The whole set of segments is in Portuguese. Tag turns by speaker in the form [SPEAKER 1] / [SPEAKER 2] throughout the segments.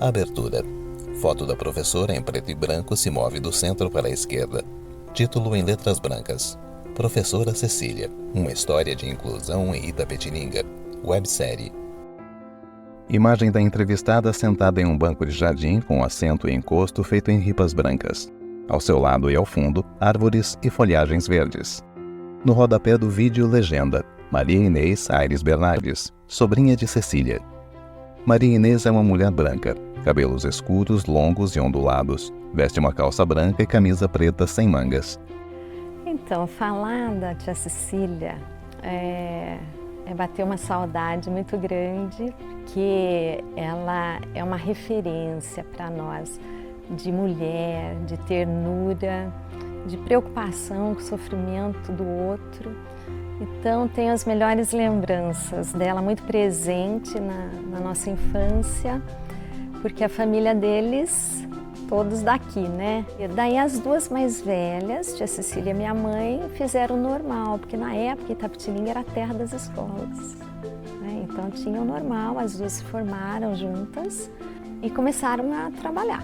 [SPEAKER 1] Abertura. Foto da professora em preto e branco se move do centro para a esquerda. Título em letras brancas. Professora Cecília. Uma história de inclusão em Itapetininga. Websérie. Imagem da entrevistada sentada em um banco de jardim com assento e encosto feito em ripas brancas. Ao seu lado e ao fundo, árvores e folhagens verdes. No rodapé do vídeo, legenda: Maria Inês Aires Bernardes, sobrinha de Cecília. Maria Inês é uma mulher branca, cabelos escuros, longos e ondulados, veste uma calça branca e camisa preta sem mangas.
[SPEAKER 2] Então, falar da tia Cecília é bater uma saudade muito grande, que ela é uma referência para nós de mulher, de ternura, de preocupação com o sofrimento do outro. Então, tenho as melhores lembranças dela muito presente na nossa infância, porque a família deles, todos daqui, né? E daí as duas mais velhas, tia Cecília e minha mãe, fizeram o normal, porque na época Itapetininga era a terra das escolas, né? Então tinha o normal, as duas se formaram juntas e começaram a trabalhar.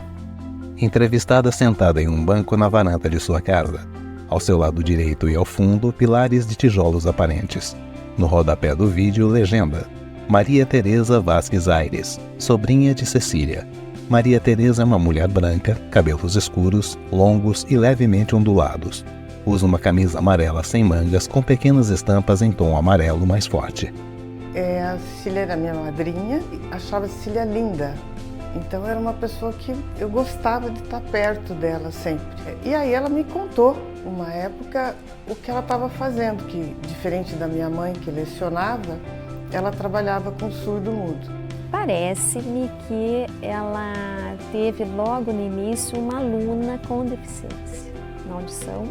[SPEAKER 1] Entrevistada sentada em um banco na varanda de sua casa. Ao seu lado direito e ao fundo, pilares de tijolos aparentes. No rodapé do vídeo, legenda: Maria Teresa Vasques Aires, sobrinha de Cecília. Maria Teresa é uma mulher branca, cabelos escuros, longos e levemente ondulados. Usa uma camisa amarela sem mangas com pequenas estampas em tom amarelo mais forte.
[SPEAKER 3] A Cecília era minha madrinha e achava a Cecília linda. Então era uma pessoa que eu gostava de estar perto dela sempre. E aí ela me contou, uma época, o que ela estava fazendo, que diferente da minha mãe que lecionava, ela trabalhava com surdo-mudo.
[SPEAKER 2] Parece-me que ela teve logo no início uma aluna com deficiência na audição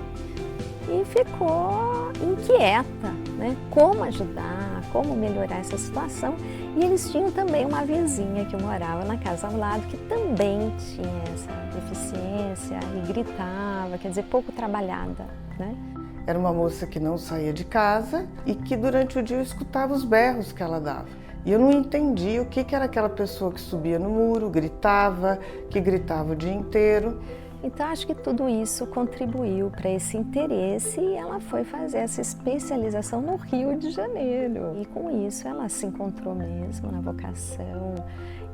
[SPEAKER 2] e ficou inquieta, né? Como ajudar, como melhorar essa situação. E eles tinham também uma vizinha que morava na casa ao lado que também tinha essa deficiência e gritava, quer dizer, pouco trabalhada, né?
[SPEAKER 3] Era uma moça que não saía de casa e que durante o dia eu escutava os berros que ela dava. E eu não entendia o que era aquela pessoa que subia no muro, que gritava o dia inteiro.
[SPEAKER 2] Então, acho que tudo isso contribuiu para esse interesse e ela foi fazer essa especialização no Rio de Janeiro. E com isso ela se encontrou mesmo na vocação.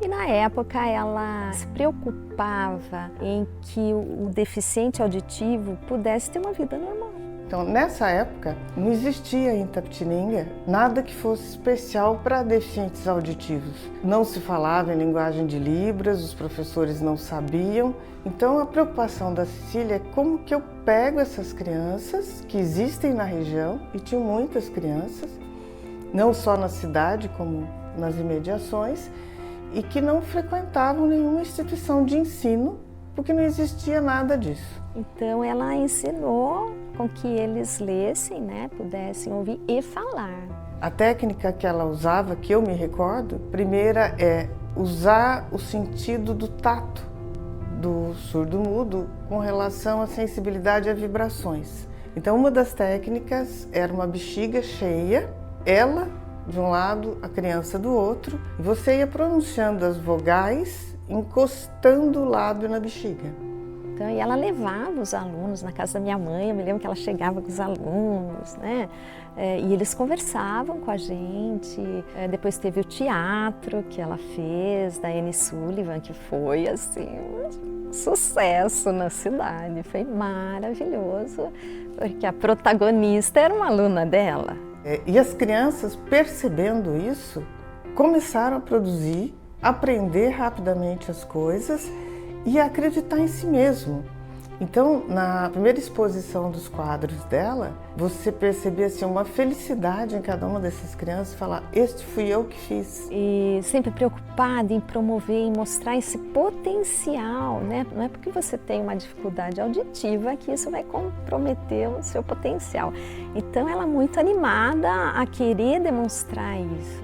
[SPEAKER 2] E na época ela se preocupava em que o deficiente auditivo pudesse ter uma vida normal.
[SPEAKER 3] Então, nessa época, não existia em Itapetininga nada que fosse especial para deficientes auditivos. Não se falava em linguagem de Libras, os professores não sabiam. Então, a preocupação da Cecília é como que eu pego essas crianças que existem na região, e tinham muitas crianças, não só na cidade, como nas imediações, e que não frequentavam nenhuma instituição de ensino, porque não existia nada disso.
[SPEAKER 2] Então, ela ensinou com que eles lessem, né, pudessem ouvir e falar.
[SPEAKER 3] A técnica que ela usava, que eu me recordo, primeira é usar o sentido do tato do surdo-mudo com relação à sensibilidade a vibrações. Então, uma das técnicas era uma bexiga cheia, ela de um lado, a criança do outro, e você ia pronunciando as vogais, encostando o lábio na bexiga.
[SPEAKER 2] Então, e ela levava os alunos na casa da minha mãe, eu me lembro que ela chegava com os alunos, né? E eles conversavam com a gente. Depois teve o teatro que ela fez, da Anne Sullivan, que foi assim, um sucesso na cidade. Foi maravilhoso, porque a protagonista era uma aluna dela.
[SPEAKER 3] E as crianças, percebendo isso, começaram a produzir, aprender rapidamente as coisas e acreditar em si mesmo. Então, na primeira exposição dos quadros dela, você percebia assim, uma felicidade em cada uma dessas crianças, falar, este fui eu que fiz.
[SPEAKER 2] E sempre preocupada em promover, em mostrar esse potencial, né? Não é porque você tem uma dificuldade auditiva que isso vai comprometer o seu potencial. Então, ela é muito animada a querer demonstrar isso.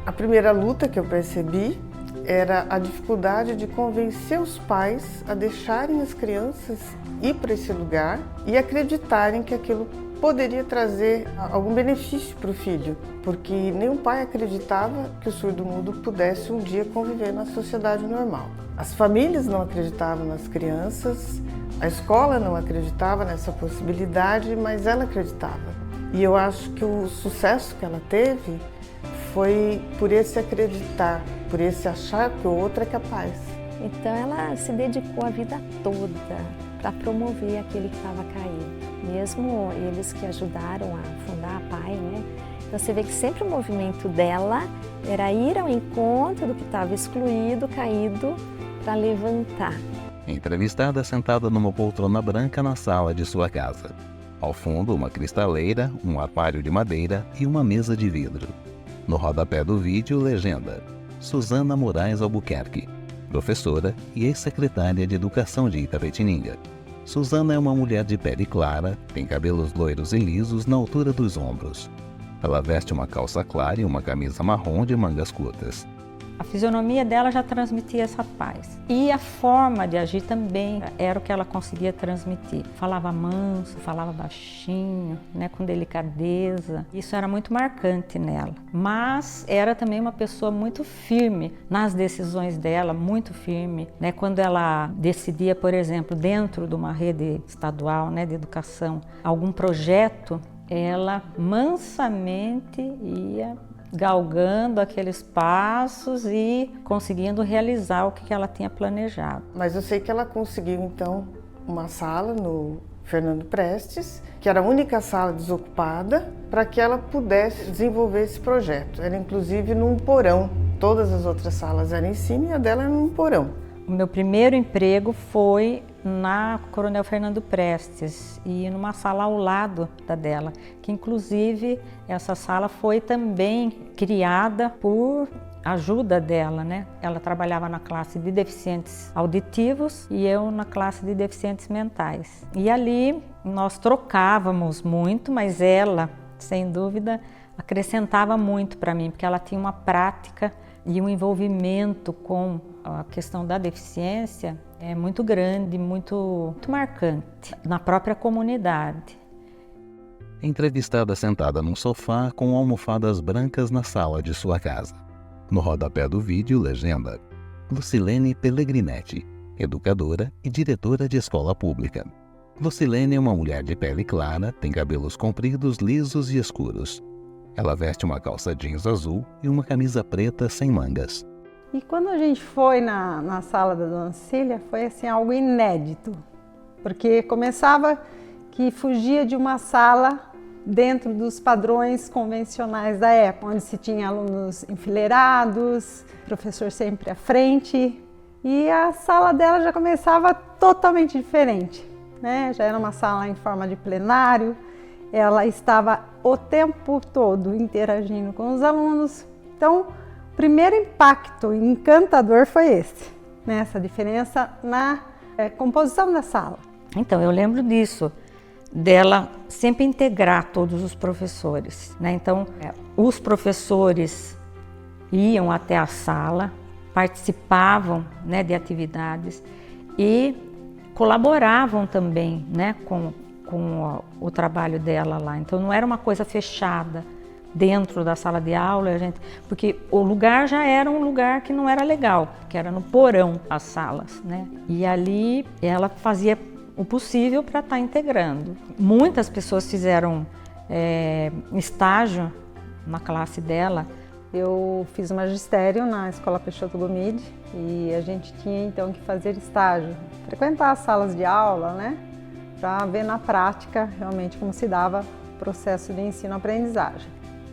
[SPEAKER 3] A primeira luta que eu percebi era a dificuldade de convencer os pais a deixarem as crianças ir para esse lugar e acreditarem que aquilo poderia trazer algum benefício para o filho, porque nenhum pai acreditava que o surdo-mudo pudesse um dia conviver na sociedade normal. As famílias não acreditavam nas crianças, a escola não acreditava nessa possibilidade, mas ela acreditava. E eu acho que o sucesso que ela teve foi por esse acreditar, por esse achar que o outro é capaz.
[SPEAKER 2] Então ela se dedicou a vida toda para promover aquele que estava caído. Mesmo eles que ajudaram a fundar a PAI, né? Então você vê que sempre o movimento dela era ir ao encontro do que estava excluído, caído, para levantar.
[SPEAKER 1] Entrevistada sentada numa poltrona branca na sala de sua casa. Ao fundo, uma cristaleira, um aquário de madeira e uma mesa de vidro. No rodapé do vídeo, legenda: Suzana Moraes Albuquerque, professora e ex-secretária de Educação de Itapetininga. Suzana é uma mulher de pele clara, tem cabelos loiros e lisos na altura dos ombros. Ela veste uma calça clara e uma camisa marrom de mangas curtas.
[SPEAKER 4] A fisionomia dela já transmitia essa paz. E a forma de agir também era o que ela conseguia transmitir. Falava manso, falava baixinho, né, com delicadeza. Isso era muito marcante nela. Mas era também uma pessoa muito firme nas decisões dela, muito firme. Né? Quando ela decidia, por exemplo, dentro de uma rede estadual, né, de educação, algum projeto, ela mansamente ia galgando aqueles passos e conseguindo realizar o que ela tinha planejado.
[SPEAKER 3] Mas eu sei que ela conseguiu, então, uma sala no Fernando Prestes, que era a única sala desocupada, para que ela pudesse desenvolver esse projeto. Era inclusive num porão. Todas as outras salas eram em cima e a dela era num porão.
[SPEAKER 4] O meu primeiro emprego foi na Coronel Fernando Prestes e numa sala ao lado da dela, que inclusive essa sala foi também criada por ajuda dela, né? Ela trabalhava na classe de deficientes auditivos e eu na classe de deficientes mentais. E ali nós trocávamos muito, mas ela, sem dúvida, acrescentava muito para mim, porque ela tinha uma prática e um envolvimento com a questão da deficiência é muito grande, muito marcante na própria comunidade.
[SPEAKER 1] Entrevistada sentada num sofá com almofadas brancas na sala de sua casa. No rodapé do vídeo, legenda: Lucilene Pellegrinetti, educadora e diretora de escola pública. Lucilene é uma mulher de pele clara, tem cabelos compridos, lisos e escuros. Ela veste uma calça jeans azul e uma camisa preta sem mangas.
[SPEAKER 5] E quando a gente foi na sala da Dona Cecília, foi assim algo inédito, porque começava que fugia de uma sala dentro dos padrões convencionais da época, onde se tinha alunos enfileirados, professor sempre à frente, e a sala dela já começava totalmente diferente, né? Já era uma sala em forma de plenário, ela estava o tempo todo interagindo com os alunos. Então, o primeiro impacto encantador foi esse, né? Essa diferença na composição da sala.
[SPEAKER 4] Então, eu lembro disso, dela sempre integrar todos os professores, né? Então, os professores iam até a sala, participavam, né, de atividades e colaboravam também, né, com o trabalho dela lá. Então não era uma coisa fechada dentro da sala de aula, porque o lugar já era um lugar que não era legal, que era no porão as salas, né? E ali ela fazia o possível para estar integrando. Muitas pessoas fizeram estágio na classe dela.
[SPEAKER 5] Eu fiz magistério na Escola Peixoto Gomide e a gente tinha então que fazer estágio, frequentar as salas de aula, né? Para ver na prática realmente como se dava o processo de ensino-aprendizagem.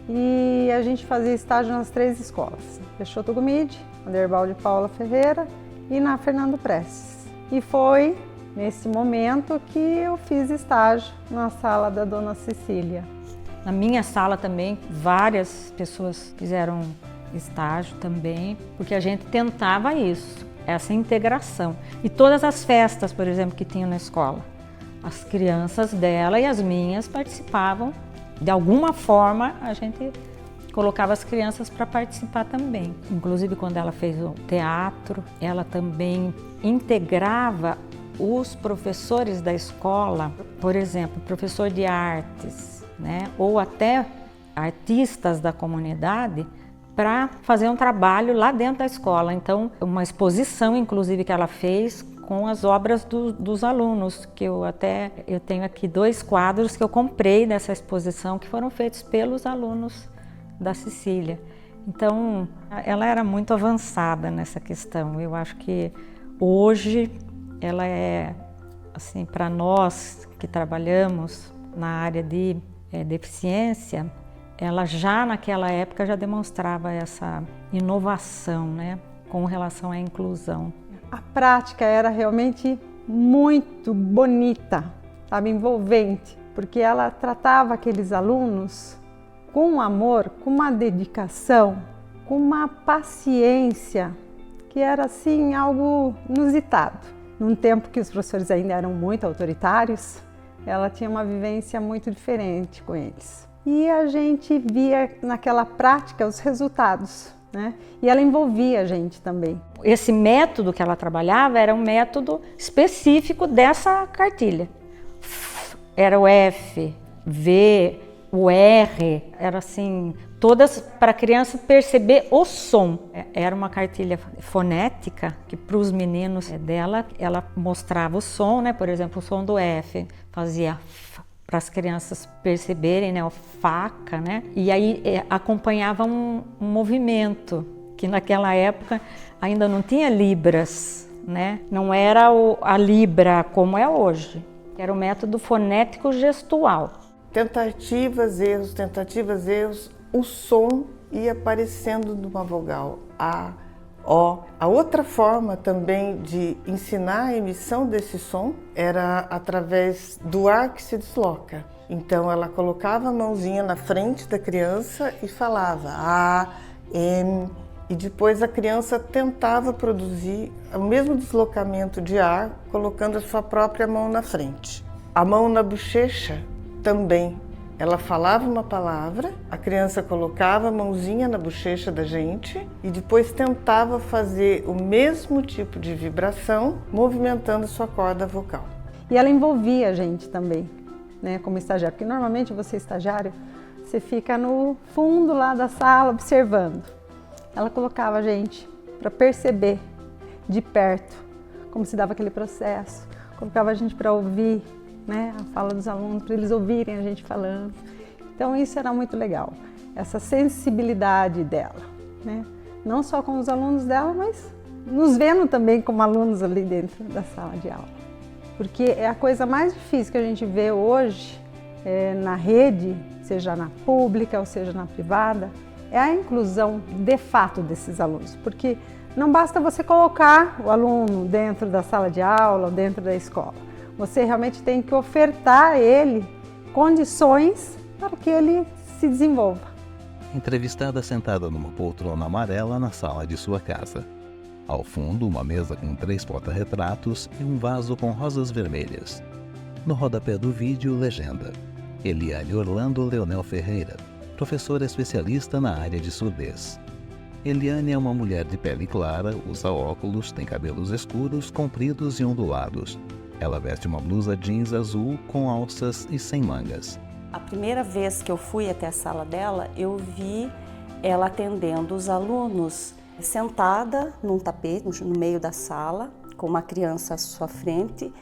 [SPEAKER 5] E a gente fazia estágio nas 3 escolas, Peixoto Gomide, Anderbal de Paula Ferreira e na Fernando Prestes. E foi nesse momento que eu fiz estágio na sala da Dona Cecília.
[SPEAKER 4] Na minha sala também, várias pessoas fizeram estágio também, porque a gente tentava isso, essa integração. E todas as festas, por exemplo, que tinham na escola, as crianças dela e as minhas participavam. De alguma forma, a gente colocava as crianças para participar também. Inclusive, quando ela fez o teatro, ela também integrava os professores da escola, por exemplo, professor de artes, né, ou até artistas da comunidade, para fazer um trabalho lá dentro da escola. Então, uma exposição, inclusive, que ela fez com as obras dos alunos, que eu tenho aqui 2 quadros que eu comprei dessa exposição, que foram feitos pelos alunos da Cecília. Então, ela era muito avançada nessa questão. Eu acho que hoje ela é, assim, para nós que trabalhamos na área de deficiência, ela já naquela época já demonstrava essa inovação, né, com relação à inclusão.
[SPEAKER 5] A prática era realmente muito bonita, sabe, envolvente, porque ela tratava aqueles alunos com amor, com uma dedicação, com uma paciência, que era assim algo inusitado. Num tempo que os professores ainda eram muito autoritários, ela tinha uma vivência muito diferente com eles. E a gente via naquela prática os resultados, né? E ela envolvia a gente também.
[SPEAKER 4] Esse método que ela trabalhava era um método específico dessa cartilha. Era o F, V, o R, era assim, todas para a criança perceber o som. Era uma cartilha fonética que para os meninos dela, ela mostrava o som, né? Por exemplo, o som do F, fazia para as crianças perceberem, né, o faca, né? E aí acompanhava um movimento, que naquela época ainda não tinha libras, né? Não era a libra como é hoje, era o método fonético gestual.
[SPEAKER 3] Tentativas, erros, o som ia aparecendo numa vogal, A, O. A outra forma também de ensinar a emissão desse som era através do ar que se desloca. Então ela colocava a mãozinha na frente da criança e falava A, M, e depois a criança tentava produzir o mesmo deslocamento de ar colocando a sua própria mão na frente. A mão na bochecha também. Ela falava uma palavra, a criança colocava a mãozinha na bochecha da gente e depois tentava fazer o mesmo tipo de vibração, movimentando sua corda vocal.
[SPEAKER 5] E ela envolvia a gente também, né, como estagiário, porque normalmente você estagiário, você fica no fundo lá da sala observando. Ela colocava a gente para perceber de perto como se dava aquele processo, colocava a gente para ouvir, né, a fala dos alunos, para eles ouvirem a gente falando. Então isso era muito legal, essa sensibilidade dela, né? Não só com os alunos dela, mas nos vendo também como alunos ali dentro da sala de aula. Porque é a coisa mais difícil que a gente vê hoje na rede, seja na pública ou seja na privada, é a inclusão de fato desses alunos. Porque não basta você colocar o aluno dentro da sala de aula ou dentro da escola. Você realmente tem que ofertar a ele condições para que ele se desenvolva.
[SPEAKER 1] Entrevistada sentada numa poltrona amarela na sala de sua casa. Ao fundo, uma mesa com 3 porta-retratos e um vaso com rosas vermelhas. No rodapé do vídeo, legenda: Eliane Orlando Leonel Ferreira, professora especialista na área de surdez. Eliane é uma mulher de pele clara, usa óculos, tem cabelos escuros, compridos e ondulados. Ela veste uma blusa jeans azul com alças e sem mangas.
[SPEAKER 6] A primeira vez que eu fui até a sala dela, eu vi ela atendendo os alunos, sentada num tapete no meio da sala, com uma criança à sua frente,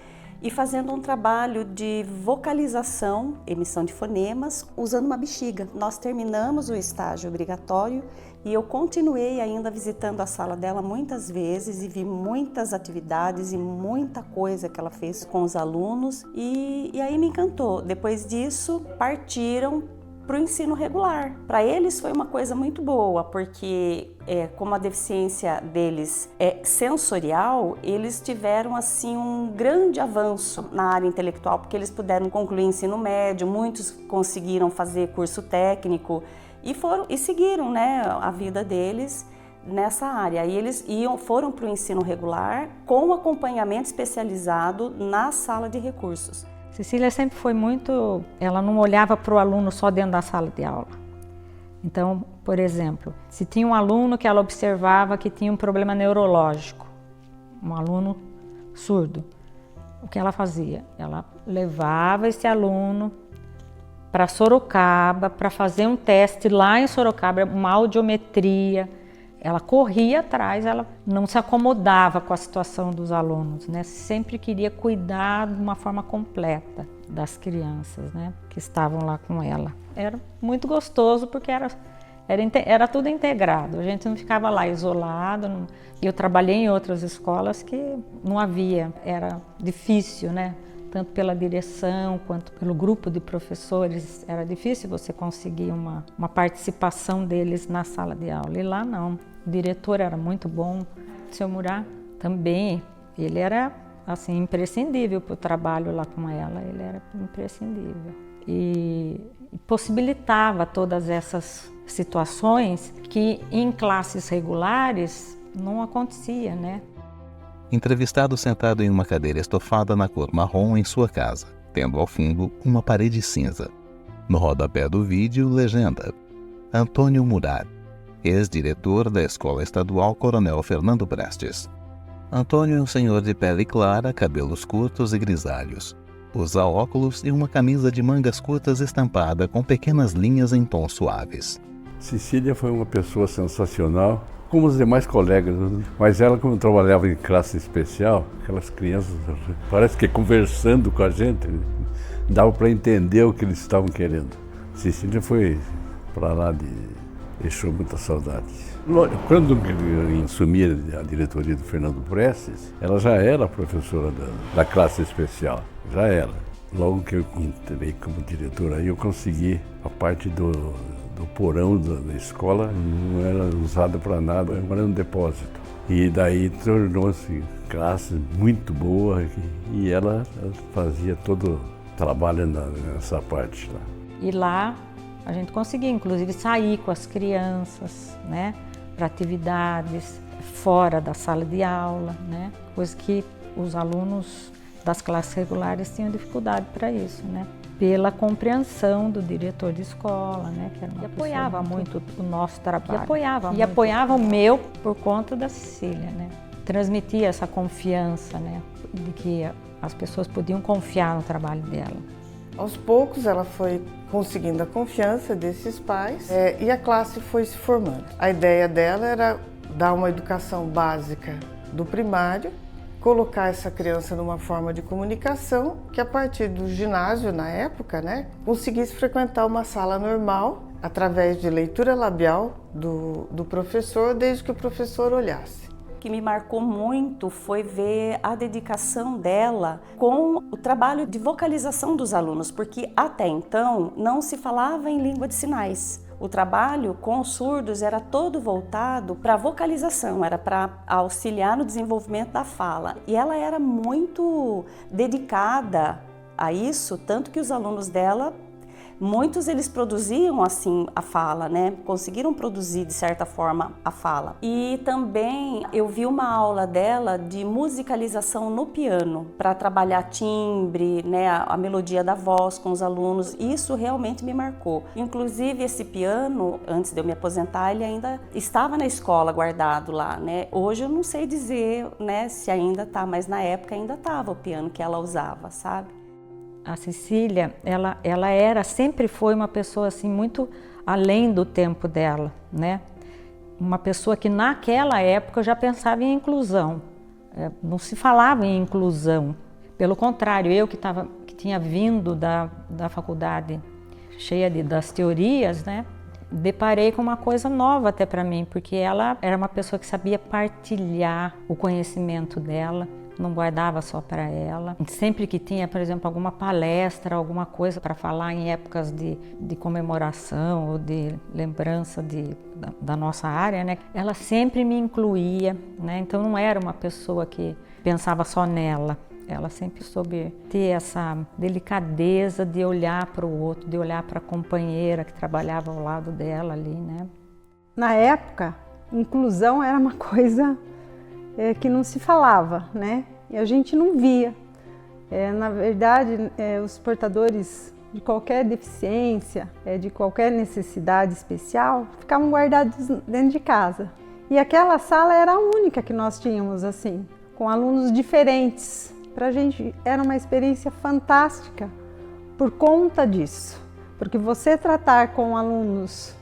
[SPEAKER 6] e fazendo um trabalho de vocalização, emissão de fonemas, usando uma bexiga. Nós terminamos o estágio obrigatório e eu continuei ainda visitando a sala dela muitas vezes e vi muitas atividades e muita coisa que ela fez com os alunos e aí me encantou. Depois disso, partiram para o ensino regular. Para eles foi uma coisa muito boa, porque como a deficiência deles é sensorial, eles tiveram assim um grande avanço na área intelectual, porque eles puderam concluir ensino médio, muitos conseguiram fazer curso técnico e seguiram, né, a vida deles nessa área. E eles foram para o ensino regular com acompanhamento especializado na sala de recursos.
[SPEAKER 4] Cecília sempre foi muito, ela não olhava para o aluno só dentro da sala de aula. Então, por exemplo, se tinha um aluno que ela observava que tinha um problema neurológico, um aluno surdo, o que ela fazia? Ela levava esse aluno para Sorocaba para fazer um teste lá em Sorocaba, uma audiometria. Ela corria atrás, ela não se acomodava com a situação dos alunos, né? Sempre queria cuidar de uma forma completa das crianças, né, que estavam lá com ela. Era muito gostoso porque era tudo integrado, a gente não ficava lá isolado. Eu trabalhei em outras escolas que não havia, era difícil, né? Tanto pela direção quanto pelo grupo de professores, era difícil você conseguir uma participação deles na sala de aula. E lá não, o diretor era muito bom, o seu Murat também, ele era assim imprescindível para o trabalho lá com ela, ele era imprescindível. E possibilitava todas essas situações que em classes regulares não acontecia, né?
[SPEAKER 1] Entrevistado sentado em uma cadeira estofada na cor marrom em sua casa, tendo ao fundo uma parede cinza. No rodapé do vídeo, legenda: Antônio Murat, ex-diretor da Escola Estadual Coronel Fernando Prestes. Antônio é um senhor de pele clara, cabelos curtos e grisalhos. Usa óculos e uma camisa de mangas curtas estampada com pequenas linhas em tons suaves.
[SPEAKER 7] Cecília foi uma pessoa sensacional, como os demais colegas, mas ela, como trabalhava em classe especial, aquelas crianças, parece que conversando com a gente, dava para entender o que eles estavam querendo. Cecília foi para lá deixou muita saudade. Quando eu assumi a diretoria do Fernando Prestes, ela já era professora da classe especial, já era. Logo que eu entrei como diretor, aí eu consegui a parte do porão da escola, não era usada para nada, era um depósito. E daí tornou-se classe muito boa e ela fazia todo o trabalho nessa parte lá.
[SPEAKER 4] E lá a gente conseguia, inclusive, sair com as crianças, né, para atividades fora da sala de aula, né, coisa que os alunos das classes regulares tinham dificuldade para isso, né, pela compreensão do diretor de escola, né, que era uma pessoa apoiava muito o nosso trabalho. E apoiava o meu por conta da Cecília, né, transmitia essa confiança, né, de que as pessoas podiam confiar no trabalho dela.
[SPEAKER 3] Aos poucos ela foi conseguindo a confiança desses pais e a classe foi se formando. A ideia dela era dar uma educação básica do primário, colocar essa criança numa forma de comunicação que a partir do ginásio, na época, né, conseguisse frequentar uma sala normal através de leitura labial do professor, desde que o professor olhasse.
[SPEAKER 6] O que me marcou muito foi ver a dedicação dela com o trabalho de vocalização dos alunos, porque até então não se falava em língua de sinais. O trabalho com os surdos era todo voltado para a vocalização, era para auxiliar no desenvolvimento da fala. E ela era muito dedicada a isso, tanto que os alunos dela, muitos eles produziam assim a fala, né? Conseguiram produzir de certa forma a fala. E também eu vi uma aula dela de musicalização no piano para trabalhar timbre, né? A melodia da voz com os alunos. Isso realmente me marcou. Inclusive esse piano, antes de eu me aposentar, ele ainda estava na escola guardado lá, né? Hoje eu não sei dizer, né, se ainda tá, mas na época ainda estava o piano que ela usava, sabe?
[SPEAKER 4] A Cecília, ela sempre foi uma pessoa assim muito além do tempo dela, né? Uma pessoa que naquela época já pensava em inclusão. Não se falava em inclusão. Pelo contrário, eu que tinha vindo da faculdade cheia das teorias, né? Deparei com uma coisa nova até para mim, porque ela era uma pessoa que sabia partilhar o conhecimento dela, não guardava só para ela. Sempre que tinha, por exemplo, alguma palestra, alguma coisa para falar em épocas de comemoração ou de lembrança da nossa área, né? Ela sempre me incluía, né? Então não era uma pessoa que pensava só nela. Ela sempre soube ter essa delicadeza de olhar para o outro, de olhar para a companheira que trabalhava ao lado dela ali, né?
[SPEAKER 5] Na época, inclusão era uma coisa que não se falava, né? E a gente não via. Na verdade, os portadores de qualquer deficiência, de qualquer necessidade especial, ficavam guardados dentro de casa. E aquela sala era a única que nós tínhamos, assim, com alunos diferentes, para a gente era uma experiência fantástica por conta disso, porque você tratar com alunos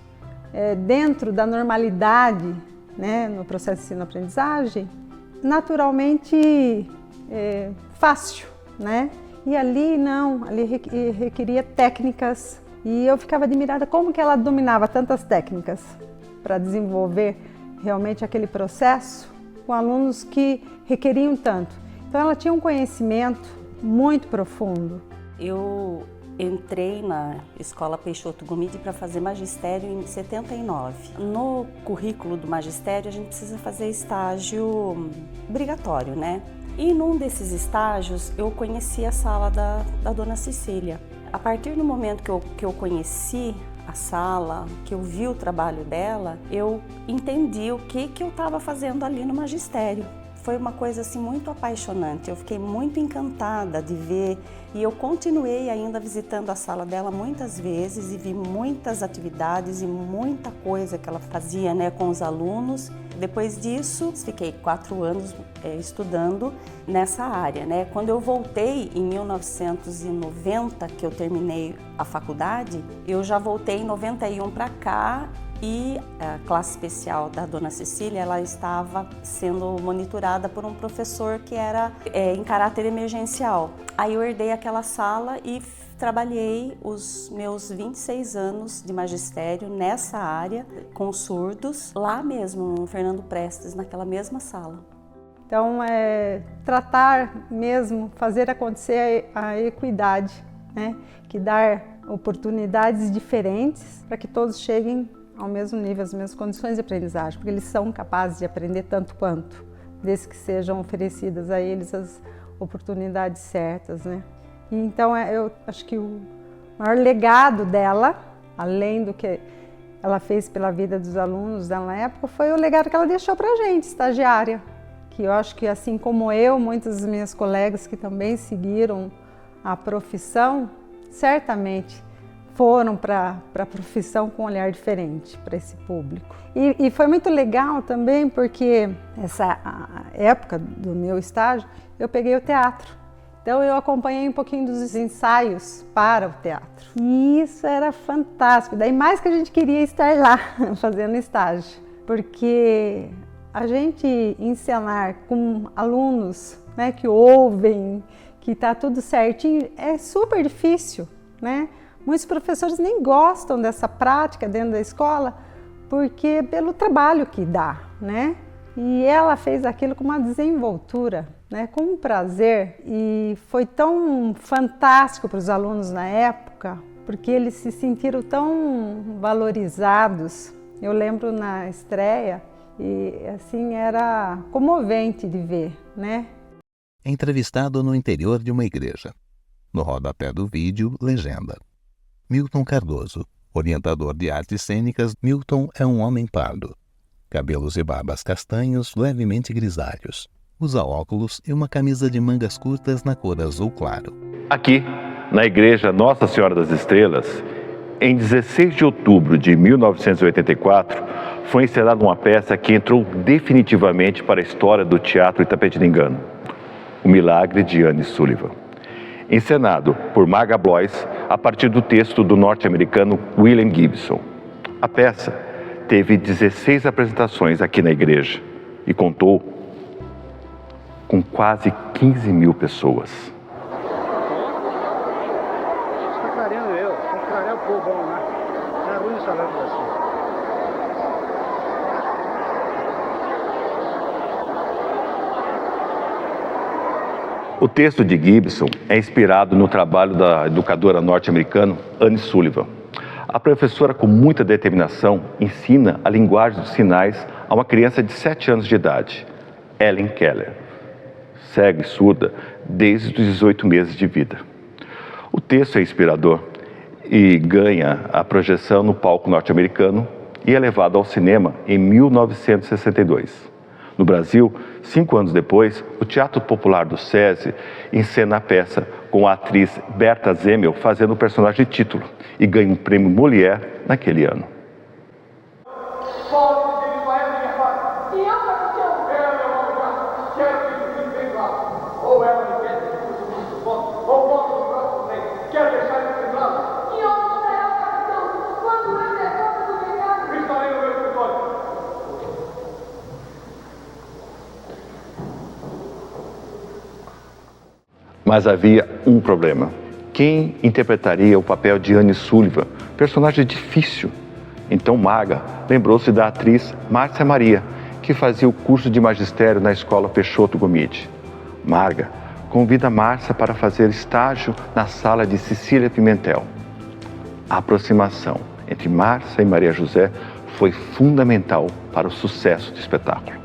[SPEAKER 5] dentro da normalidade, né, no processo de ensino-aprendizagem, naturalmente fácil, né? E ali não, ali requeria técnicas e eu ficava admirada como que ela dominava tantas técnicas para desenvolver realmente aquele processo com alunos que requeriam tanto. Então ela tinha um conhecimento muito profundo.
[SPEAKER 6] Eu entrei na Escola Peixoto Gomide para fazer magistério em 79. No currículo do magistério a gente precisa fazer estágio obrigatório, né? E num desses estágios eu conheci a sala da Dona Cecília. A partir do momento que eu conheci a sala, que eu vi o trabalho dela, eu entendi o que eu estava fazendo ali no magistério. Foi uma coisa assim muito apaixonante, eu fiquei muito encantada de ver e eu continuei ainda visitando a sala dela muitas vezes e vi muitas atividades e muita coisa que ela fazia, né, com os alunos. Depois disso, fiquei 4 anos estudando nessa área, né? Quando eu voltei em 1990, que eu terminei a faculdade, eu já voltei em 91 para cá. E a classe especial da Dona Cecília, ela estava sendo monitorada por um professor que era em caráter emergencial. Aí eu herdei aquela sala e trabalhei os meus 26 anos de magistério nessa área, com surdos, lá mesmo, no Fernando Prestes, naquela mesma sala.
[SPEAKER 5] Então, tratar mesmo, fazer acontecer a equidade, né? Que dar oportunidades diferentes para que todos cheguem ao mesmo nível, às mesmas condições de aprendizagem, porque eles são capazes de aprender tanto quanto, desde que sejam oferecidas a eles as oportunidades certas, né? E então eu acho que o maior legado dela, além do que ela fez pela vida dos alunos dela na época, foi o legado que ela deixou para a gente, estagiária, que eu acho que assim como eu, muitas das minhas colegas que também seguiram a profissão, certamente foram para a profissão com um olhar diferente para esse público. E foi muito legal também porque essa época do meu estágio eu peguei o teatro. Então eu acompanhei um pouquinho dos ensaios para o teatro. E isso era fantástico. Daí mais que a gente queria estar lá fazendo estágio. Porque a gente encenar com alunos, né, que ouvem, que está tudo certinho, é super difícil, né? Muitos professores nem gostam dessa prática dentro da escola, porque pelo trabalho que dá, né? E ela fez aquilo com uma desenvoltura, né? Com um prazer, e foi tão fantástico para os alunos na época, porque eles se sentiram tão valorizados. Eu lembro na estreia, e assim era comovente de ver, né?
[SPEAKER 1] Entrevistado no interior de uma igreja. No rodapé do vídeo, legenda. Milton Cardoso, orientador de artes cênicas. Milton é um homem pardo. Cabelos e barbas castanhos, levemente grisalhos. Usa óculos e uma camisa de mangas curtas na cor azul claro.
[SPEAKER 8] Aqui, na igreja Nossa Senhora das Estrelas, em 16 de outubro de 1984, foi encenada uma peça que entrou definitivamente para a história do teatro itapetiningano, O Milagre de Anne Sullivan. Encenado por Marga Blois a partir do texto do norte-americano William Gibson. A peça teve 16 apresentações aqui na igreja e contou com quase 15 mil pessoas.
[SPEAKER 9] Está clareando está clareando o povo lá, na rua instalando assim.
[SPEAKER 8] O texto de Gibson é inspirado no trabalho da educadora norte-americana Anne Sullivan. A professora, com muita determinação, ensina a linguagem dos sinais a uma criança de 7 anos de idade, Ellen Keller, cega e surda desde os 18 meses de vida. O texto é inspirador e ganha a projeção no palco norte-americano e é levado ao cinema em 1962. No Brasil, 5 anos depois, o Teatro Popular do SESI encena a peça com a atriz Berta Zemel fazendo o personagem de título e ganha um prêmio Molière naquele ano.
[SPEAKER 10] E ela que eu quero, meu lugar, quero que você venha lá, ou ela me quer.
[SPEAKER 8] Mas havia um problema. Quem interpretaria o papel de Anne Sullivan? Personagem difícil. Então Marga lembrou-se da atriz Márcia Maria, que fazia o curso de magistério na escola Peixoto Gomide. Marga convida Márcia para fazer estágio na sala de Cecília Pimentel. A aproximação entre Márcia e Maria José foi fundamental para o sucesso do espetáculo.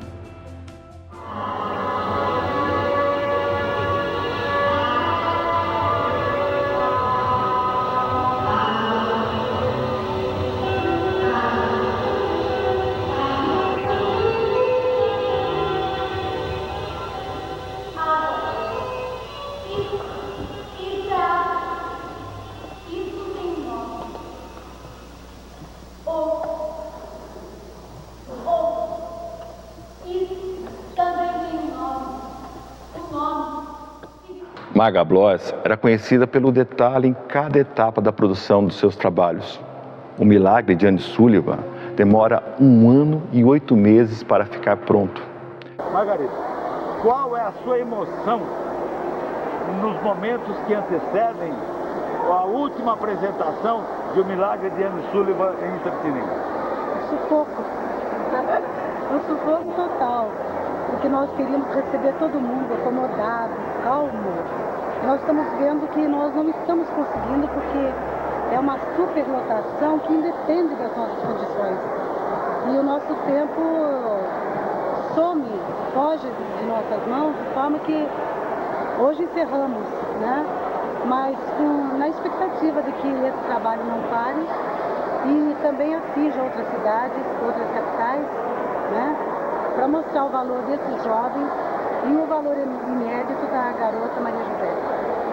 [SPEAKER 8] Marga Bloss era conhecida pelo detalhe em cada etapa da produção dos seus trabalhos. O Milagre de Anne Sullivan demora 1 ano e 8 meses para ficar pronto.
[SPEAKER 9] Margarida, qual é a sua emoção nos momentos que antecedem a última apresentação de O Milagre de Anne Sullivan em Itapetininga?
[SPEAKER 10] Sufoco. Um sufoco total. Porque nós queríamos receber todo mundo acomodado, calmo. Nós estamos vendo que nós não estamos conseguindo porque é uma superlotação que independe das nossas condições. E o nosso tempo some, foge de nossas mãos, de forma que hoje encerramos, né? Mas na expectativa de que esse trabalho não pare e também atinja outras cidades, outras capitais, né? Para mostrar o valor desses jovens e o valor inédito da garota Maria José.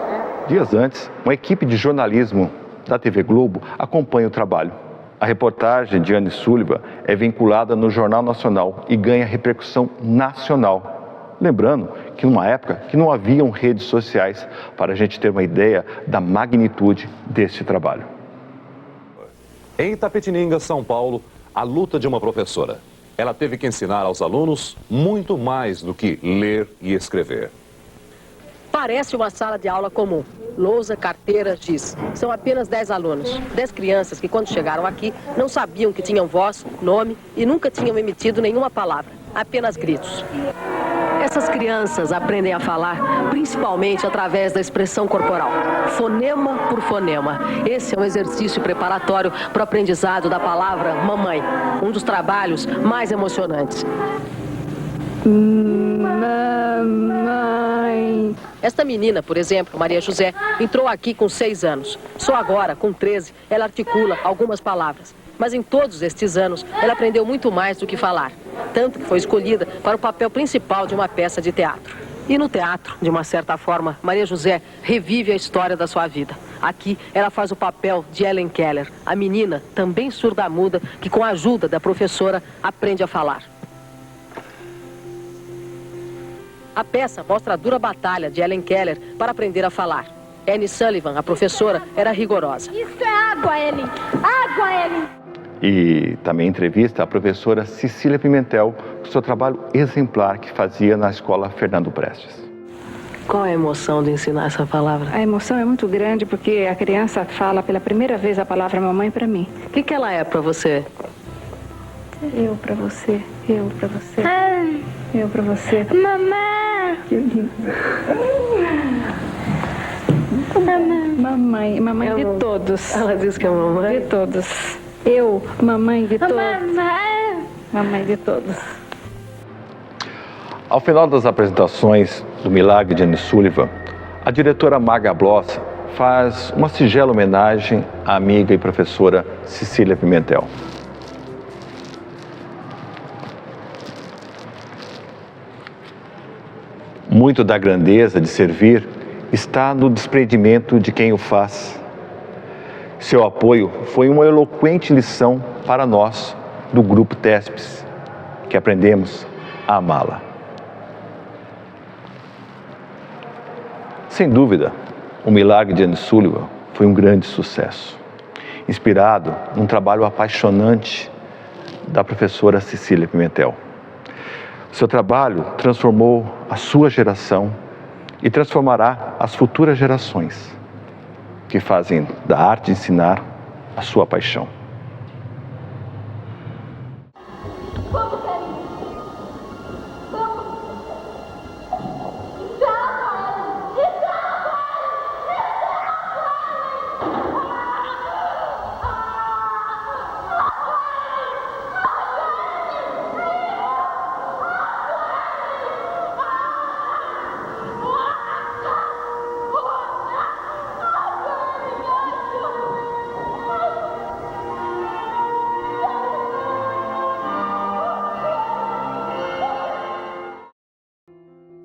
[SPEAKER 10] Né?
[SPEAKER 8] Dias antes, uma equipe de jornalismo da TV Globo acompanha o trabalho. A reportagem de Anne Sullivan é vinculada no Jornal Nacional e ganha repercussão nacional. Lembrando que numa época que não haviam redes sociais para a gente ter uma ideia da magnitude deste trabalho.
[SPEAKER 11] Em Itapetininga, São Paulo, a luta de uma professora. Ela teve que ensinar aos alunos muito mais do que ler e escrever.
[SPEAKER 12] Parece uma sala de aula comum. Lousa, carteira, giz. São apenas 10 alunos. 10 crianças que, quando chegaram aqui, não sabiam que tinham voz, nome e nunca tinham emitido nenhuma palavra. Apenas gritos. Essas crianças aprendem a falar principalmente através da expressão corporal, fonema por fonema. Esse é um exercício preparatório para o aprendizado da palavra mamãe, um dos trabalhos mais emocionantes. Mamãe. Esta menina, por exemplo, Maria José, entrou aqui com 6 anos. Só agora, com 13, ela articula algumas palavras. Mas em todos estes anos, ela aprendeu muito mais do que falar. Tanto que foi escolhida para o papel principal de uma peça de teatro. E no teatro, de uma certa forma, Maria José revive a história da sua vida. Aqui, ela faz o papel de Helen Keller, a menina, também surda-muda, que com a ajuda da professora, aprende a falar. A peça mostra a dura batalha de Helen Keller para aprender a falar. Anne Sullivan, a professora, era rigorosa.
[SPEAKER 10] Isso é água, Helen! Água, Helen!
[SPEAKER 8] E também entrevista a professora Cecília Pimentel, com seu trabalho exemplar que fazia na escola Fernando Prestes.
[SPEAKER 12] Qual é a emoção de ensinar essa palavra?
[SPEAKER 13] A emoção é muito grande porque a criança fala pela primeira vez a palavra mamãe para mim.
[SPEAKER 12] O que ela é para você?
[SPEAKER 13] Eu para você, eu para você, eu para você. Mamãe! Que lindo. Mamãe, mamãe de todos.
[SPEAKER 12] Ela diz que é mamãe?
[SPEAKER 13] De todos. Eu, mamãe de todos. Mamãe de todos.
[SPEAKER 8] Ao final das apresentações do Milagre de Anne Sullivan, a diretora Marga Bloss faz uma singela homenagem à amiga e professora Cecília Pimentel. Muito da grandeza de servir está no desprendimento de quem o faz. Seu apoio foi uma eloquente lição para nós, do Grupo TESPES, que aprendemos a amá-la. Sem dúvida, o Milagre de Anne Sullivan foi um grande sucesso, inspirado num trabalho apaixonante da professora Cecília Pimentel. Seu trabalho transformou a sua geração e transformará as futuras gerações que fazem da arte de ensinar a sua paixão.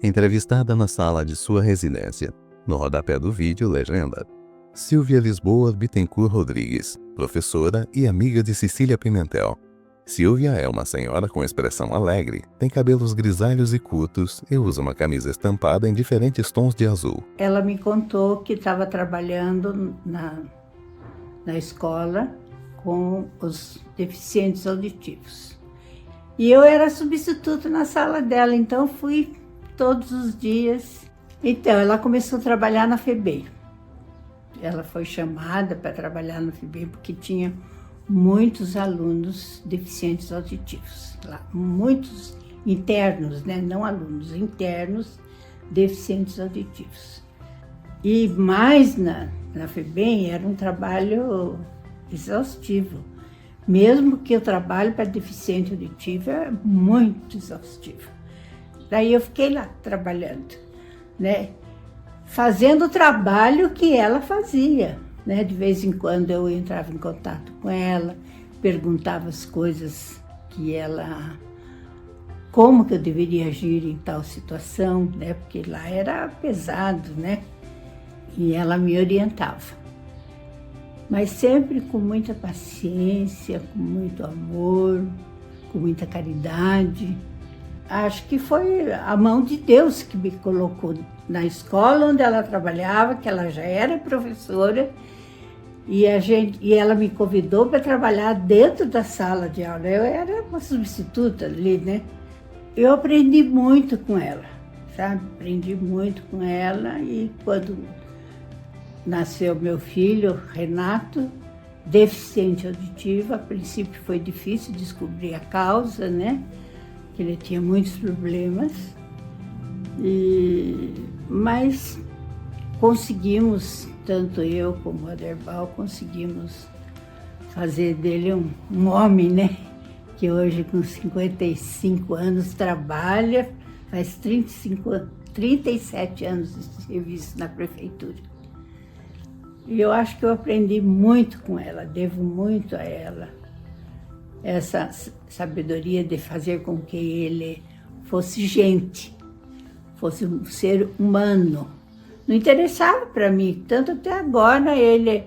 [SPEAKER 1] Entrevistada na sala de sua residência. No rodapé do vídeo, legenda: Silvia Lisboa Bittencourt Rodrigues, professora e amiga de Cecília Pimentel. Silvia é uma senhora com expressão alegre, tem cabelos grisalhos e curtos e usa uma camisa estampada em diferentes tons de azul.
[SPEAKER 14] Ela me contou que estava trabalhando na escola com os deficientes auditivos. E eu era substituto na sala dela, então fui todos os dias. Então, ela começou a trabalhar na FEBEM. Ela foi chamada para trabalhar na FEBEM porque tinha muitos alunos deficientes auditivos lá, muitos internos, né? Não alunos, internos deficientes auditivos. E mais na FEBEM era um trabalho exaustivo. Mesmo que o trabalho para deficiente auditivo é muito exaustivo. Daí eu fiquei lá trabalhando, né? Fazendo o trabalho que ela fazia, né? De vez em quando eu entrava em contato com ela, perguntava as coisas que ela... Como que eu deveria agir em tal situação, né? Porque lá era pesado, né? E ela me orientava. Mas sempre com muita paciência, com muito amor, com muita caridade. Acho que foi a mão de Deus que me colocou na escola onde ela trabalhava, que ela já era professora, e ela me convidou para trabalhar dentro da sala de aula. Eu era uma substituta ali, né? Eu aprendi muito com ela, sabe? Aprendi muito com ela, e quando nasceu meu filho, Renato, deficiente auditivo, a princípio foi difícil descobrir a causa, né? Que ele tinha muitos problemas, mas conseguimos, tanto eu como o Aderbal, conseguimos fazer dele um homem, né? Que hoje com 55 anos trabalha, faz 37 anos de serviço na prefeitura. E eu acho que eu aprendi muito com ela, devo muito a ela. Essa sabedoria de fazer com que ele fosse gente, fosse um ser humano. Não interessava para mim, tanto até agora ele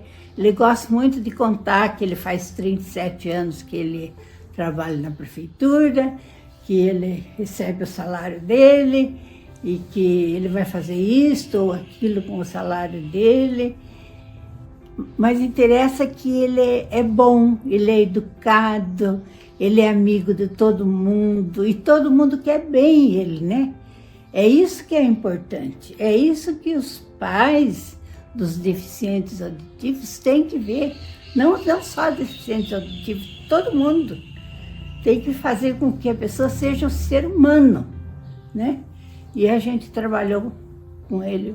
[SPEAKER 14] gosta muito de contar que ele faz 37 anos que ele trabalha na prefeitura, que ele recebe o salário dele e que ele vai fazer isto ou aquilo com o salário dele. Mas interessa que ele é bom, ele é educado, ele é amigo de todo mundo e todo mundo quer bem ele, né? É isso que é importante, é isso que os pais dos deficientes auditivos têm que ver. Não só deficientes auditivos, todo mundo tem que fazer com que a pessoa seja um ser humano, né? E a gente trabalhou com ele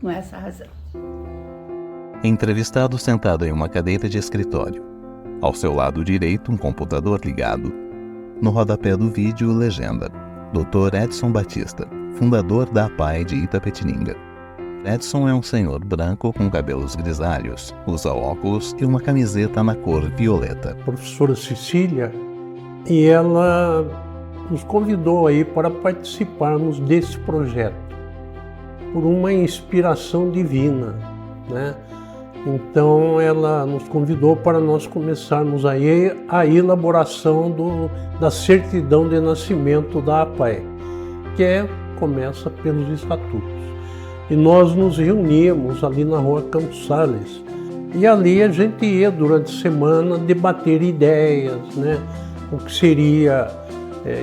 [SPEAKER 14] com essa razão.
[SPEAKER 1] Entrevistado sentado em uma cadeira de escritório. Ao seu lado direito, um computador ligado. No rodapé do vídeo, legenda: Dr. Edson Batista, fundador da APAE de Itapetininga. Edson é um senhor branco com cabelos grisalhos, usa óculos e uma camiseta na cor violeta.
[SPEAKER 15] Professora Cecília, e ela nos convidou aí para participarmos desse projeto, por uma inspiração divina, né? Então ela nos convidou para nós começarmos aí a elaboração da certidão de nascimento da APAE, que começa pelos estatutos. E nós nos reuníamos ali na rua Campos Sales, e ali a gente ia durante a semana debater ideias, né? O que seria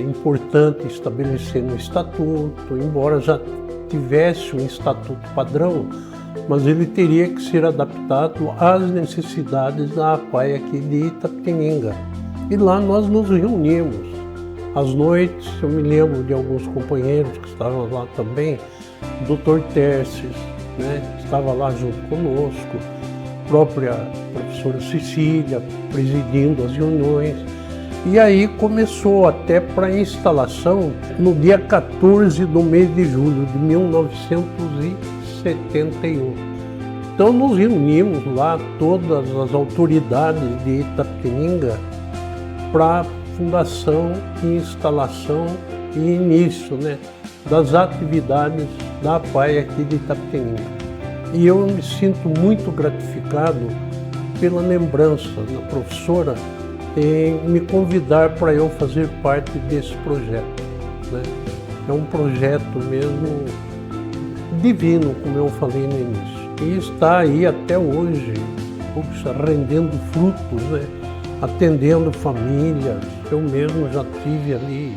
[SPEAKER 15] importante estabelecer no estatuto, embora já tivesse um estatuto padrão, mas ele teria que ser adaptado às necessidades da APAE aqui de Itapetininga. E lá nós nos reunimos. Às noites, eu me lembro de alguns companheiros que estavam lá também, o Dr. Terces, né, estava lá junto conosco, a própria professora Cecília presidindo as reuniões. E aí começou até para a instalação no dia 14 do mês de julho de 1971. Então nos reunimos lá, todas as autoridades de Itapetininga, para fundação, instalação e início, né, das atividades da APAE aqui de Itapetininga. E eu me sinto muito gratificado pela lembrança da professora em me convidar para eu fazer parte desse projeto, né? É um projeto mesmo divino, como eu falei no início, e está aí até hoje, rendendo frutos, né? Atendendo famílias. Eu mesmo já tive ali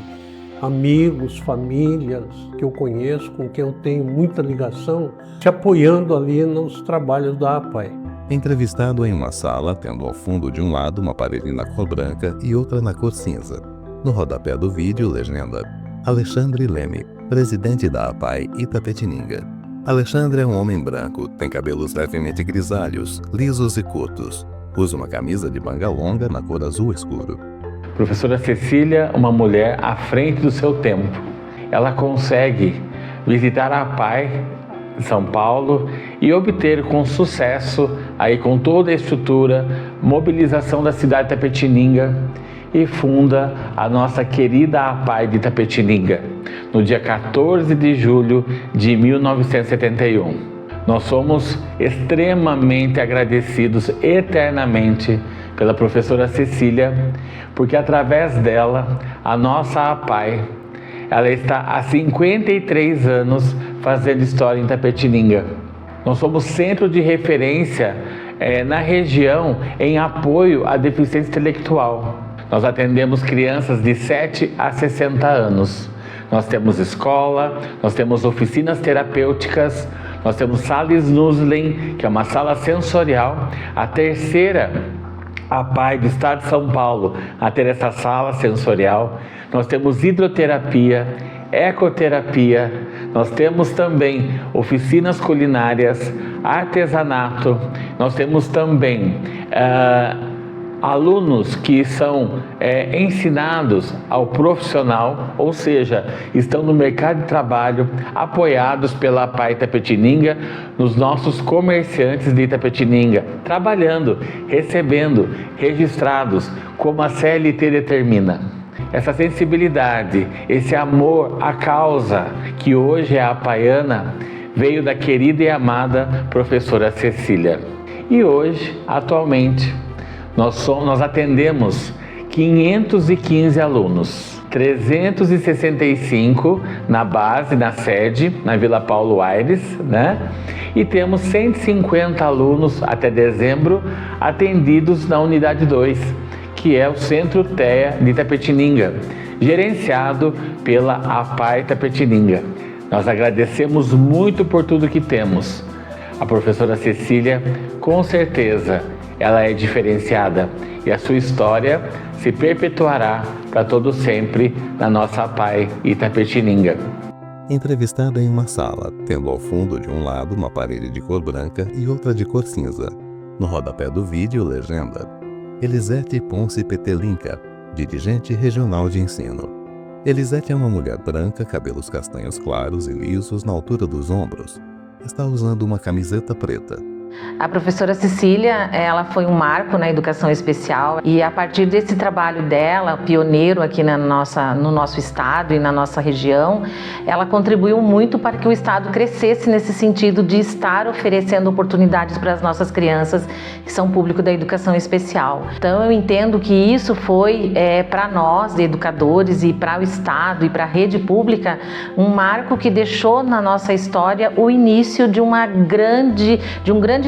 [SPEAKER 15] amigos, famílias que eu conheço, com quem eu tenho muita ligação, se apoiando ali nos trabalhos da APAE.
[SPEAKER 1] Entrevistado em uma sala, tendo ao fundo de um lado uma parede na cor branca e outra na cor cinza. No rodapé do vídeo, legenda: Alexandre Leme, presidente da APAE Itapetininga. Alexandre é um homem branco, tem cabelos levemente grisalhos, lisos e curtos. Usa uma camisa de manga longa na cor azul escuro.
[SPEAKER 16] Professora Cecília, uma mulher à frente do seu tempo. Ela consegue visitar a APAE de São Paulo e obter com sucesso, aí com toda a estrutura, mobilização da cidade de Itapetininga, e funda a nossa querida APAE de Itapetininga, no dia 14 de julho de 1971. Nós somos extremamente agradecidos eternamente pela professora Cecília, porque através dela, a nossa APAE, ela está há 53 anos fazendo história em Itapetininga. Nós somos centro de referência na região em apoio à deficiência intelectual. Nós atendemos crianças de 7 a 60 anos. Nós temos escola, nós temos oficinas terapêuticas, nós temos sala Snuslin, que é uma sala sensorial, a terceira APAE do estado de São Paulo a ter essa sala sensorial. Nós temos hidroterapia, ecoterapia, nós temos também oficinas culinárias, artesanato, nós temos também alunos que são ensinados ao profissional, ou seja, estão no mercado de trabalho, apoiados pela APAE Itapetininga, nos nossos comerciantes de Itapetininga, trabalhando, recebendo, registrados, como a CLT determina. Essa sensibilidade, esse amor à causa que hoje é apaiana, veio da querida e amada professora Cecília. E hoje, atualmente, nós atendemos 515 alunos, 365 na base, na sede, na Vila Paulo Aires, né? E temos 150 alunos até dezembro atendidos na unidade 2, que é o Centro TEA de Itapetininga, gerenciado pela APAE Itapetininga. Nós agradecemos muito por tudo que temos. A professora Cecília, com certeza, ela é diferenciada e a sua história se perpetuará para todo sempre na nossa APAE Itapetininga.
[SPEAKER 1] Entrevistada em uma sala, tendo ao fundo de um lado uma parede de cor branca e outra de cor cinza. No rodapé do vídeo, legenda: Elisete Ponce Petelinca, dirigente regional de ensino. Elisete é uma mulher branca, cabelos castanhos claros e lisos na altura dos ombros. Está usando uma camiseta preta.
[SPEAKER 17] A professora Cecília, ela foi um marco na educação especial e a partir desse trabalho dela, pioneiro aqui no nosso estado e na nossa região, ela contribuiu muito para que o estado crescesse nesse sentido de estar oferecendo oportunidades para as nossas crianças que são público da educação especial. Então eu entendo que isso foi para nós, educadores, e para o estado e para a rede pública, um marco que deixou na nossa história o início de um grande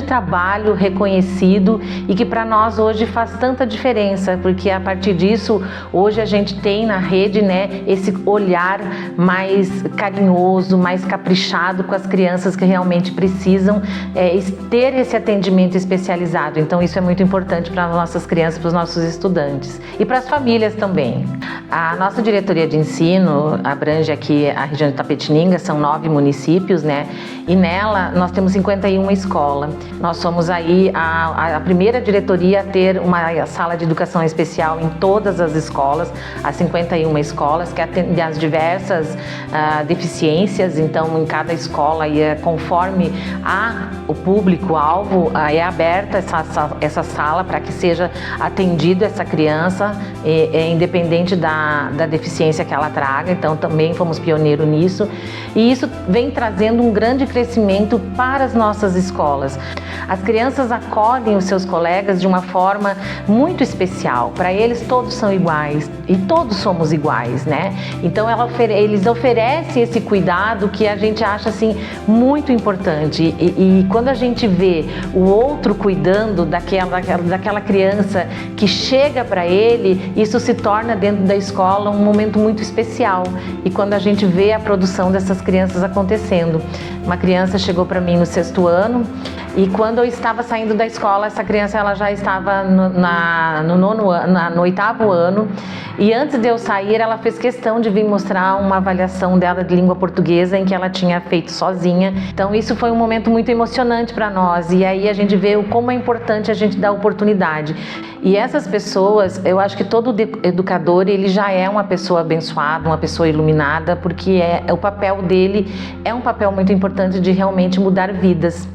[SPEAKER 17] grande trabalho reconhecido e que para nós hoje faz tanta diferença, porque a partir disso hoje a gente tem na rede, né, esse olhar mais carinhoso, mais caprichado com as crianças que realmente precisam ter esse atendimento especializado. Então isso é muito importante para as nossas crianças, para os nossos estudantes e para as famílias também. A nossa diretoria de ensino abrange aqui a região de Itapetininga, são 9 municípios, né? E nela nós temos 51 escolas. Nós somos aí a primeira diretoria a ter uma sala de educação especial em todas as escolas, as 51 escolas que atendem às diversas deficiências. Então, em cada escola, conforme o público-alvo, é aberta essa sala para que seja atendido essa criança, independente da deficiência que ela traga. Então, também fomos pioneiros nisso. E isso vem trazendo um grande crescimento para as nossas escolas. As crianças acolhem os seus colegas de uma forma muito especial. Para eles, todos são iguais e todos somos iguais, né? Então, eles oferecem esse cuidado que a gente acha, assim, muito importante. E quando a gente vê o outro cuidando daquela criança que chega para ele, isso se torna dentro da escola um momento muito especial. E quando a gente vê a produção dessas crianças acontecendo. Uma criança chegou para mim no 6º ano e quando eu estava saindo da escola, essa criança ela já estava no 8º ano e antes de eu sair, ela fez questão de vir mostrar uma avaliação dela de língua portuguesa em que ela tinha feito sozinha. Então isso foi um momento muito emocionante para nós e aí a gente vê como é importante a gente dar oportunidade. E essas pessoas, eu acho que todo educador, ele já é uma pessoa abençoada, uma pessoa iluminada, porque o papel dele é um papel muito importante de realmente mudar vidas.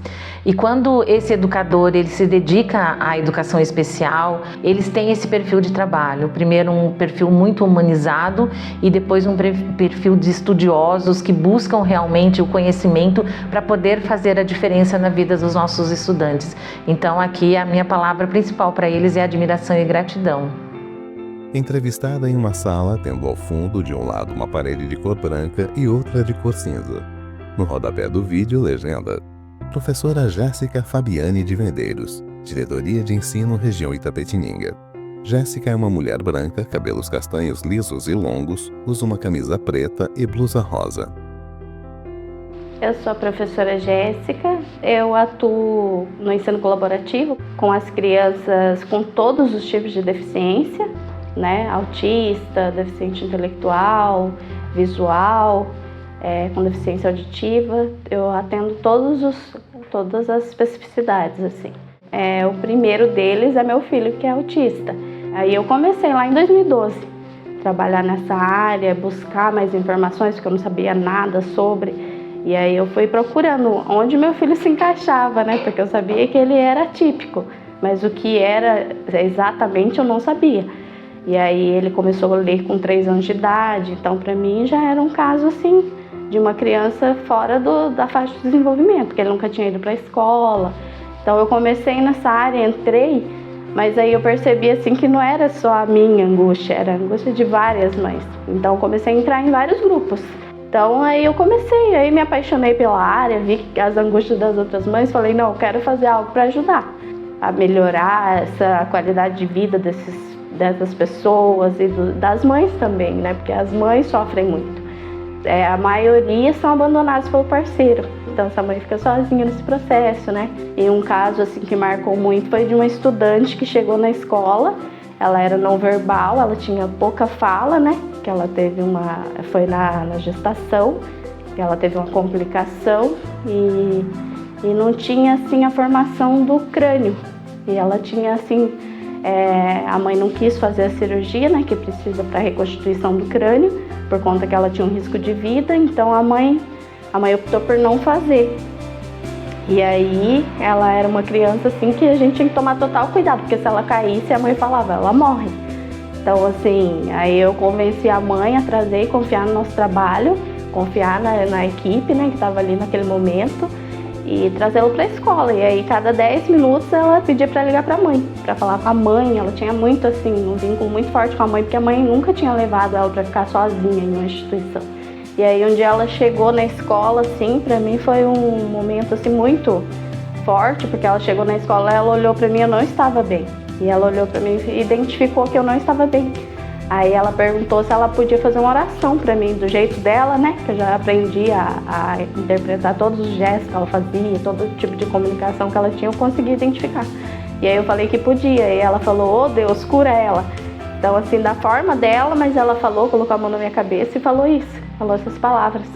[SPEAKER 17] E quando esse educador ele se dedica à educação especial, eles têm esse perfil de trabalho. Primeiro um perfil muito humanizado e depois um perfil de estudiosos que buscam realmente o conhecimento para poder fazer a diferença na vida dos nossos estudantes. Então aqui a minha palavra principal para eles é admiração e gratidão.
[SPEAKER 1] Entrevistada em uma sala, tendo ao fundo de um lado uma parede de cor branca e outra de cor cinza. No rodapé do vídeo, legenda: Professora Jéssica Fabiane de Medeiros, Diretoria de Ensino Região Itapetininga. Jéssica é uma mulher branca, cabelos castanhos lisos e longos, usa uma camisa preta e blusa rosa.
[SPEAKER 18] Eu sou a professora Jéssica, eu atuo no ensino colaborativo com as crianças com todos os tipos de deficiência, né? Autista, deficiente intelectual, visual, com deficiência auditiva. Eu atendo todas as especificidades, assim. O primeiro deles é meu filho, que é autista. Aí eu comecei lá em 2012, trabalhar nessa área, buscar mais informações, porque eu não sabia nada sobre. E aí eu fui procurando onde meu filho se encaixava, né? Porque eu sabia que ele era atípico, mas o que era exatamente eu não sabia. E aí ele começou a ler com 3 anos de idade, então para mim já era um caso assim, de uma criança fora da faixa de desenvolvimento, porque ele nunca tinha ido para a escola. Então eu comecei nessa área, entrei, mas aí eu percebi assim que não era só a minha angústia, era a angústia de várias mães. Então eu comecei a entrar em vários grupos. Então aí eu comecei, me apaixonei pela área, vi as angústias das outras mães, falei, não, eu quero fazer algo para ajudar a melhorar essa qualidade de vida dessas pessoas e das mães também, né? Porque as mães sofrem muito. A maioria são abandonadas pelo parceiro, então essa mãe fica sozinha nesse processo, né? E um caso assim que marcou muito foi de uma estudante que chegou na escola, ela era não verbal, ela tinha pouca fala, né? Que ela teve foi na gestação, que ela teve uma complicação e não tinha assim a formação do crânio. E ela tinha assim, a mãe não quis fazer a cirurgia, né? Que precisa para a reconstituição do crânio, por conta que ela tinha um risco de vida, então a mãe optou por não fazer. E aí ela era uma criança assim que a gente tinha que tomar total cuidado, porque se ela caísse, a mãe falava, ela morre. Então assim, aí eu convenci a mãe a trazer e confiar no nosso trabalho, confiar na equipe, né, que estava ali naquele momento, e trazê-lo para a escola. E aí cada 10 minutos ela pedia para ligar para a mãe, para falar com a mãe. Ela tinha muito assim, um vínculo muito forte com a mãe, porque a mãe nunca tinha levado ela para ficar sozinha em uma instituição. E aí um dia ela chegou na escola, assim, para mim foi um momento assim muito forte, porque ela chegou na escola, ela olhou para mim, eu não estava bem. E ela olhou para mim e identificou que eu não estava bem. Aí ela perguntou se ela podia fazer uma oração para mim, do jeito dela, né? Que eu já aprendi a interpretar todos os gestos que ela fazia, todo tipo de comunicação que ela tinha, eu consegui identificar. E aí eu falei que podia, e ela falou, oh Deus, cura ela. Então assim, da forma dela, mas ela falou, colocou a mão na minha cabeça e falou isso, falou essas palavras.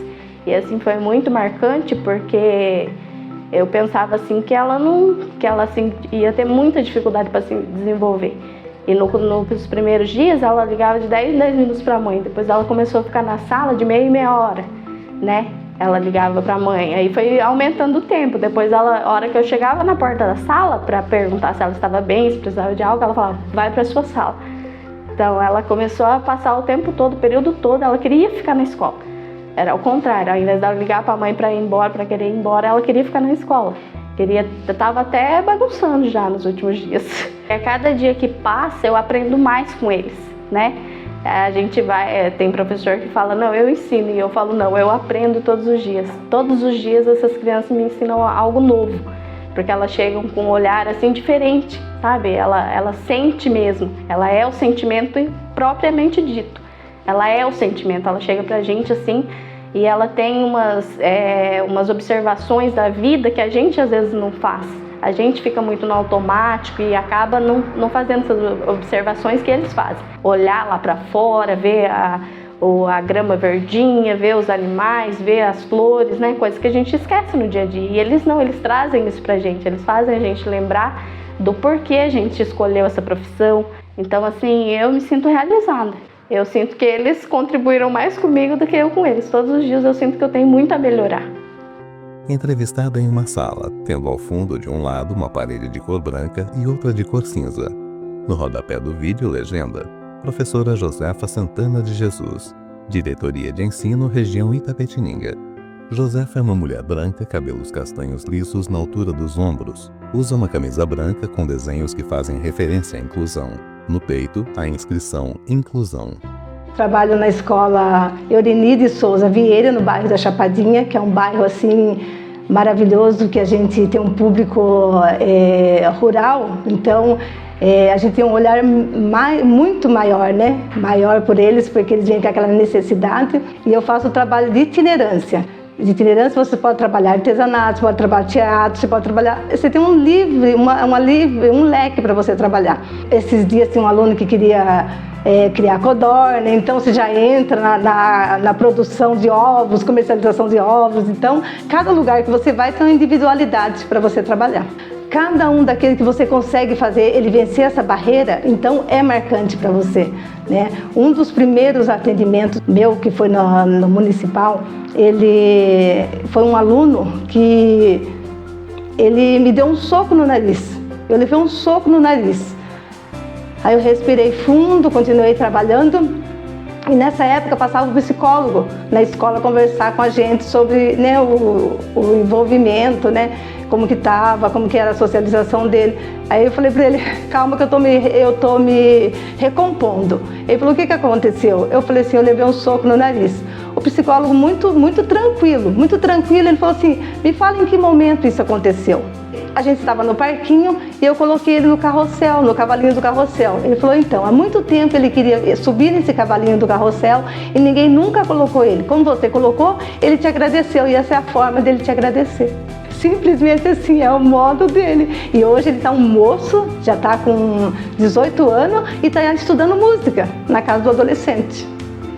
[SPEAKER 18] E assim, foi muito marcante, porque eu pensava assim, que ela assim, ia ter muita dificuldade para se desenvolver. E nos primeiros dias ela ligava de 10 em 10 minutos para a mãe, depois ela começou a ficar na sala de meia em meia hora, né? Ela ligava para a mãe, aí foi aumentando o tempo. Depois, a hora que eu chegava na porta da sala para perguntar se ela estava bem, se precisava de algo, ela falava, vai para a sua sala. Então ela começou a passar o tempo todo, o período todo, ela queria ficar na escola. Era o contrário, ao invés dela ligar para a mãe para ir embora, para querer ir embora, ela queria ficar na escola. Estava até bagunçando já nos últimos dias. A cada dia que passa, eu aprendo mais com eles, né? A gente tem professor que fala, não, eu ensino, e eu falo, não, eu aprendo todos os dias. Todos os dias essas crianças me ensinam algo novo, porque elas chegam com um olhar assim diferente, sabe? Ela sente mesmo, ela é o sentimento propriamente dito. Ela é o sentimento, ela chega pra gente assim, e ela tem umas observações da vida que a gente às vezes não faz. A gente fica muito no automático e acaba não fazendo essas observações que eles fazem. Olhar lá para fora, ver a grama verdinha, ver os animais, ver as flores, né? Coisas que a gente esquece no dia a dia. E eles não, eles trazem isso pra gente, eles fazem a gente lembrar do porquê a gente escolheu essa profissão. Então, assim, eu me sinto realizada. Eu sinto que eles contribuíram mais comigo do que eu com eles. Todos os dias eu sinto que eu tenho muito a melhorar.
[SPEAKER 1] Entrevistada em uma sala, tendo ao fundo de um lado uma parede de cor branca e outra de cor cinza. No rodapé do vídeo, legenda: Professora Josefa Santana de Jesus, Diretoria de Ensino, Região Itapetininga. Josefa é uma mulher branca, cabelos castanhos lisos na altura dos ombros. Usa uma camisa branca com desenhos que fazem referência à inclusão. No peito, a inscrição Inclusão.
[SPEAKER 19] Trabalho na escola Eurenide Souza Vieira, no bairro da Chapadinha, que é um bairro assim maravilhoso, que a gente tem um público rural, então a gente tem um olhar muito maior, né? Maior por eles, porque eles vêm com aquela necessidade. E eu faço o trabalho de itinerância. De itinerância você pode trabalhar artesanato, você pode trabalhar teatro, você pode trabalhar... Você tem um leque para você trabalhar. Esses dias tinha um aluno que queria criar codorna, então você já entra na produção de ovos, comercialização de ovos. Então, cada lugar que você vai tem uma individualidade para você trabalhar. Cada um daqueles que você consegue fazer, ele vencer essa barreira, então é marcante para você, né? Um dos primeiros atendimentos meu, que foi no municipal, ele foi um aluno que ele me deu um soco no nariz. Eu levei um soco no nariz. Aí eu respirei fundo, continuei trabalhando. E nessa época passava o psicólogo na escola conversar com a gente sobre, né, o envolvimento, né, como que estava, como que era a socialização dele. Aí eu falei para ele, calma que eu tô me recompondo. Ele falou, o que aconteceu? Eu falei assim, eu levei um soco no nariz. O psicólogo muito tranquilo, ele falou assim, me fala em que momento isso aconteceu. A gente estava no parquinho e eu coloquei ele no carrossel, no cavalinho do carrossel. Ele falou, então, há muito tempo ele queria subir nesse cavalinho do carrossel e ninguém nunca colocou ele. Como você colocou, ele te agradeceu e essa é a forma dele te agradecer. Simplesmente assim, é o modo dele. E hoje ele está um moço, já está com 18 anos e está estudando música na casa do adolescente.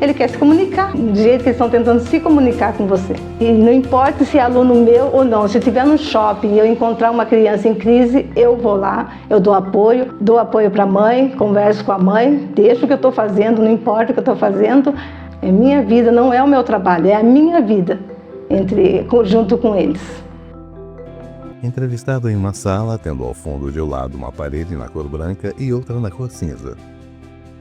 [SPEAKER 19] Ele quer se comunicar, do jeito que eles estão tentando se comunicar com você. E não importa se é aluno meu ou não, se eu estiver no shopping e eu encontrar uma criança em crise, eu vou lá, eu dou apoio para a mãe, converso com a mãe, deixo o que eu estou fazendo, não importa o que eu estou fazendo. É minha vida, não é o meu trabalho, é a minha vida, junto com eles.
[SPEAKER 1] Entrevistado em uma sala, tendo ao fundo de um lado uma parede na cor branca e outra na cor cinza.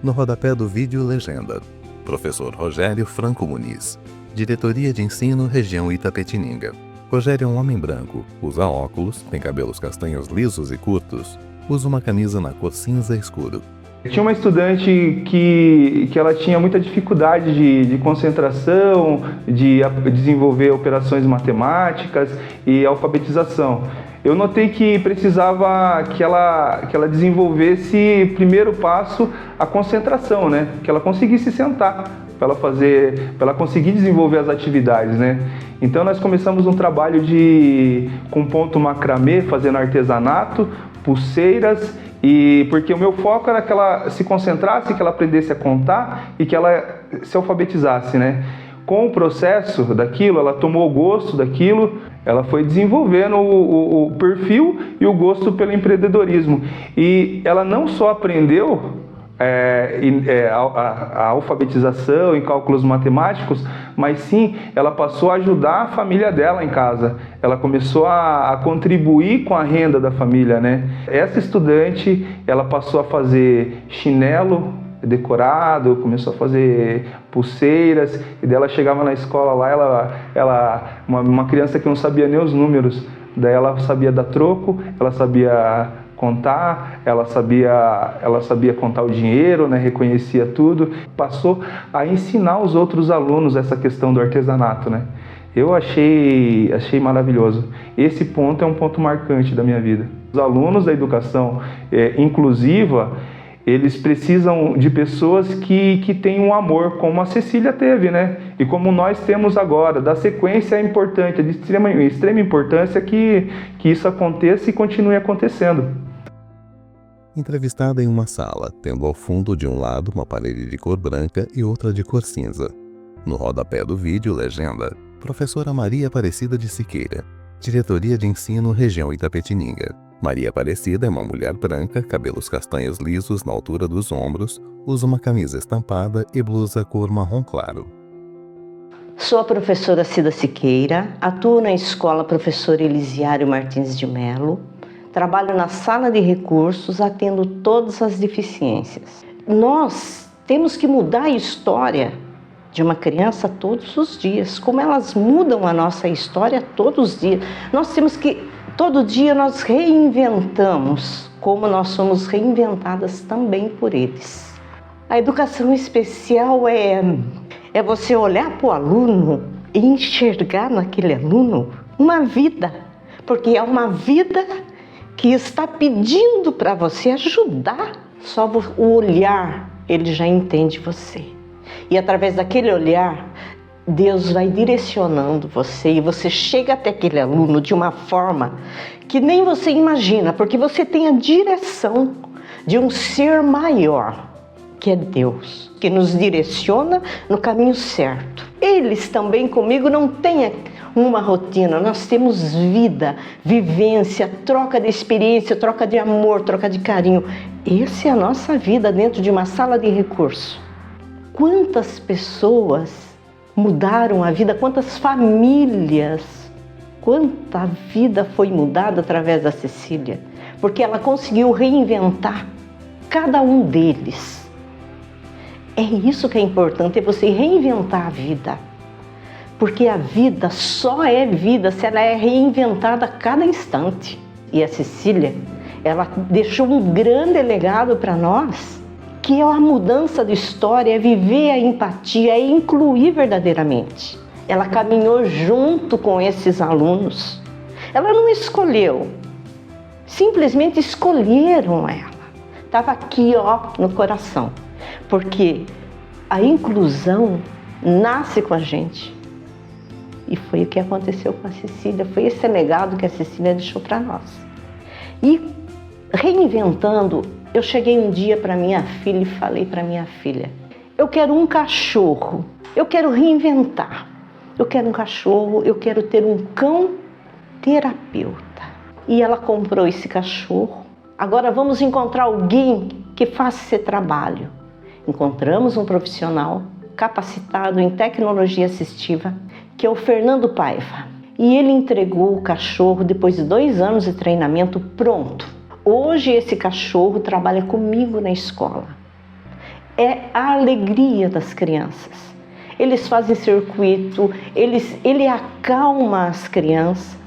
[SPEAKER 1] No rodapé do vídeo, legenda: Professor Rogério Franco Muniz, Diretoria de Ensino, Região Itapetininga. Rogério é um homem branco, usa óculos, tem cabelos castanhos lisos e curtos, usa uma camisa na cor cinza escuro.
[SPEAKER 20] Tinha uma estudante que ela tinha muita dificuldade de concentração, de desenvolver operações matemáticas e alfabetização. Eu notei que precisava que ela desenvolvesse, primeiro passo, a concentração, né? Que ela conseguisse sentar para ela conseguir desenvolver as atividades, né? Então nós começamos um trabalho com ponto macramê, fazendo artesanato, pulseiras, e porque o meu foco era que ela se concentrasse, que ela aprendesse a contar e que ela se alfabetizasse, né? Com o processo daquilo, ela tomou o gosto daquilo, ela foi desenvolvendo o perfil e o gosto pelo empreendedorismo. E ela não só aprendeu a alfabetização em cálculos matemáticos, mas sim, ela passou a ajudar a família dela em casa. Ela começou a contribuir com a renda da família, né? Essa estudante, ela passou a fazer chinelo decorado, começou a fazer pulseiras, e daí ela chegava na escola lá, uma criança que não sabia nem os números, daí ela sabia dar troco, ela sabia contar, ela sabia contar o dinheiro, né, reconhecia tudo, passou a ensinar os outros alunos essa questão do artesanato, né? Eu achei maravilhoso. Esse ponto é um ponto marcante da minha vida. Os alunos da educação inclusiva, eles precisam de pessoas que tenham um amor, como a Cecília teve, né? E como nós temos agora. Da sequência é importante, é de extrema importância que isso aconteça e continue acontecendo.
[SPEAKER 1] Entrevistada em uma sala, tendo ao fundo de um lado uma parede de cor branca e outra de cor cinza. No rodapé do vídeo, legenda: Professora Maria Aparecida de Siqueira, Diretoria de Ensino, Região Itapetininga. Maria Aparecida é uma mulher branca, cabelos castanhos lisos na altura dos ombros, usa uma camisa estampada e blusa cor marrom claro.
[SPEAKER 21] Sou a professora Cida Siqueira, atuo na escola Professor Elisiário Martins de Melo, trabalho na sala de recursos, atendo todas as deficiências. Nós temos que mudar a história de uma criança todos os dias, como elas mudam a nossa história todos os dias. Nós temos que, todo dia nós reinventamos, como nós somos reinventadas também por eles. A educação especial é você olhar para o aluno e enxergar naquele aluno uma vida, porque é uma vida que está pedindo para você ajudar. Só o olhar, ele já entende você. E através daquele olhar, Deus vai direcionando você e você chega até aquele aluno de uma forma que nem você imagina, porque você tem a direção de um ser maior, que é Deus, que nos direciona no caminho certo. Eles também comigo não têm uma rotina, nós temos vida, vivência, troca de experiência, troca de amor, troca de carinho. Essa é a nossa vida dentro de uma sala de recurso. Quantas pessoas mudaram a vida, quantas famílias, quanta vida foi mudada através da Cecília, porque ela conseguiu reinventar cada um deles. É isso que é importante, é você reinventar a vida, porque a vida só é vida se ela é reinventada a cada instante. E a Cecília, ela deixou um grande legado para nós, que é a mudança de história, é viver a empatia, é incluir verdadeiramente. Ela caminhou junto com esses alunos. Ela não escolheu, simplesmente escolheram ela. Estava aqui, no coração. Porque a inclusão nasce com a gente. E foi o que aconteceu com a Cecília, foi esse legado que a Cecília deixou para nós. E reinventando, eu cheguei um dia para minha filha e falei para minha filha: eu quero um cachorro, eu quero reinventar. Eu quero um cachorro, eu quero ter um cão terapeuta. E ela comprou esse cachorro. Agora vamos encontrar alguém que faça esse trabalho. Encontramos um profissional capacitado em tecnologia assistiva, que é o Fernando Paiva. E ele entregou o cachorro depois de 2 anos de treinamento pronto. Hoje esse cachorro trabalha comigo na escola. É a alegria das crianças. Eles fazem circuito, ele acalma as crianças.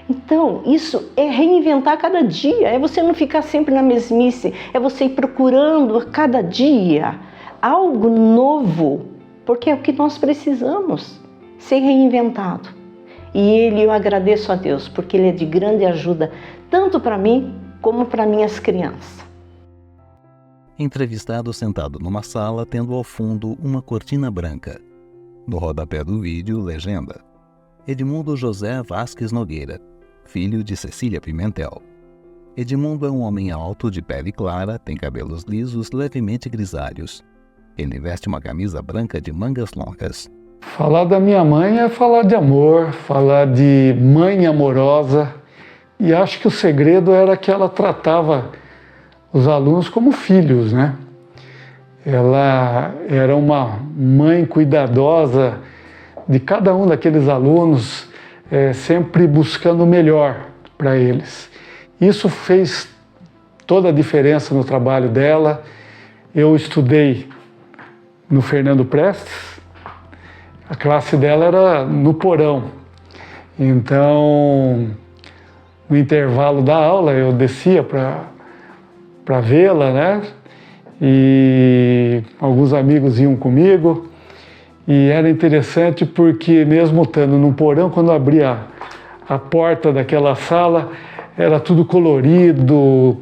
[SPEAKER 21] Então, isso é reinventar cada dia, é você não ficar sempre na mesmice, é você ir procurando a cada dia algo novo, porque é o que nós precisamos, ser reinventado. E eu agradeço a Deus, porque Ele é de grande ajuda, tanto para mim como para minhas crianças.
[SPEAKER 1] Entrevistado sentado numa sala, tendo ao fundo uma cortina branca. No rodapé do vídeo, legenda: Edmundo José Vasques Nogueira, filho de Cecília Pimentel. Edmundo é um homem alto, de pele clara, tem cabelos lisos, levemente grisalhos. Ele veste uma camisa branca de mangas longas.
[SPEAKER 2] Falar da minha mãe é falar de amor, falar de mãe amorosa. E acho que o segredo era que ela tratava os alunos como filhos, né? Ela era uma mãe cuidadosa de cada um daqueles alunos, sempre buscando o melhor para eles. Isso fez toda a diferença no trabalho dela. Eu estudei no Fernando Prestes, a classe dela era no porão. Então, no intervalo da aula, eu descia para vê-la, né? E alguns amigos iam comigo. E era interessante porque, mesmo estando no porão, quando abria a porta daquela sala, era tudo colorido,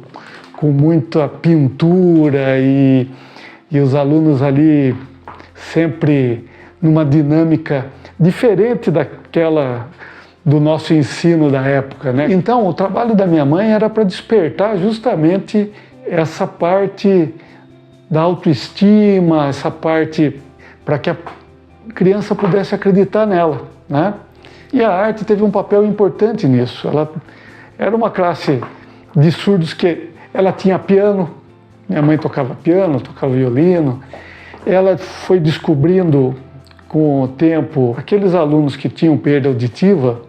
[SPEAKER 2] com muita pintura e os alunos ali sempre numa dinâmica diferente daquela do nosso ensino da época, né? Então, o trabalho da minha mãe era para despertar justamente essa parte da autoestima, essa parte para que a criança pudesse acreditar nela, né? E a arte teve um papel importante nisso. Ela era uma classe de surdos que ela tinha piano, minha mãe tocava piano, tocava violino. Ela foi descobrindo com o tempo, aqueles alunos que tinham perda auditiva,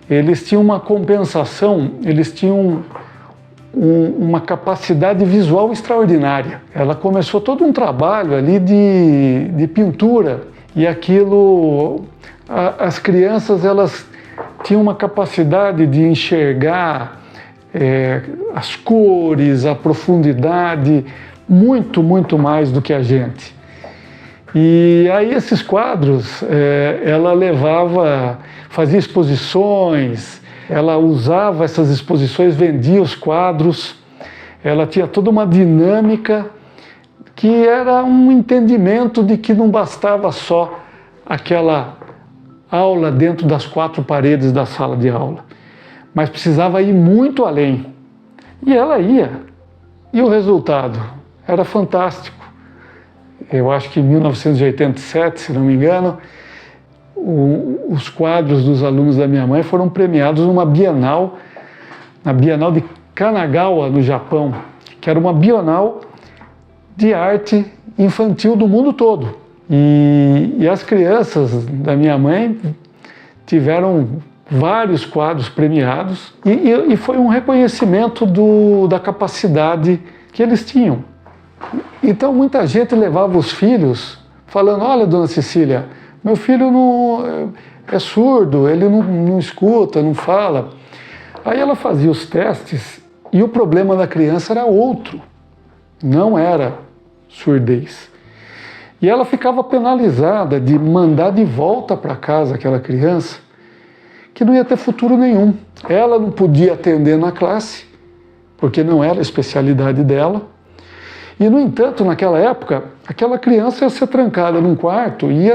[SPEAKER 2] eles tinham uma compensação, eles tinham uma capacidade visual extraordinária. Ela começou todo um trabalho ali de pintura, e aquilo, as crianças, elas tinham uma capacidade de enxergar as cores, a profundidade, muito, muito mais do que a gente. E aí esses quadros, ela levava, fazia exposições, ela usava essas exposições, vendia os quadros, ela tinha toda uma dinâmica que era um entendimento de que não bastava só aquela aula dentro das quatro paredes da sala de aula, mas precisava ir muito além. E ela ia. E o resultado era fantástico. Eu acho que em 1987, se não me engano, os quadros dos alunos da minha mãe foram premiados numa Bienal, na Bienal de Kanagawa, no Japão, que era uma Bienal de arte infantil do mundo todo. E as crianças da minha mãe tiveram vários quadros premiados e foi um reconhecimento da capacidade que eles tinham. Então muita gente levava os filhos falando: olha, dona Cecília, meu filho não é surdo, ele não escuta, não fala. Aí ela fazia os testes e o problema da criança era outro, não era surdez. E ela ficava penalizada de mandar de volta para casa aquela criança que não ia ter futuro nenhum. Ela não podia atender na classe, porque não era a especialidade dela. E, no entanto, naquela época, aquela criança ia ser trancada num quarto e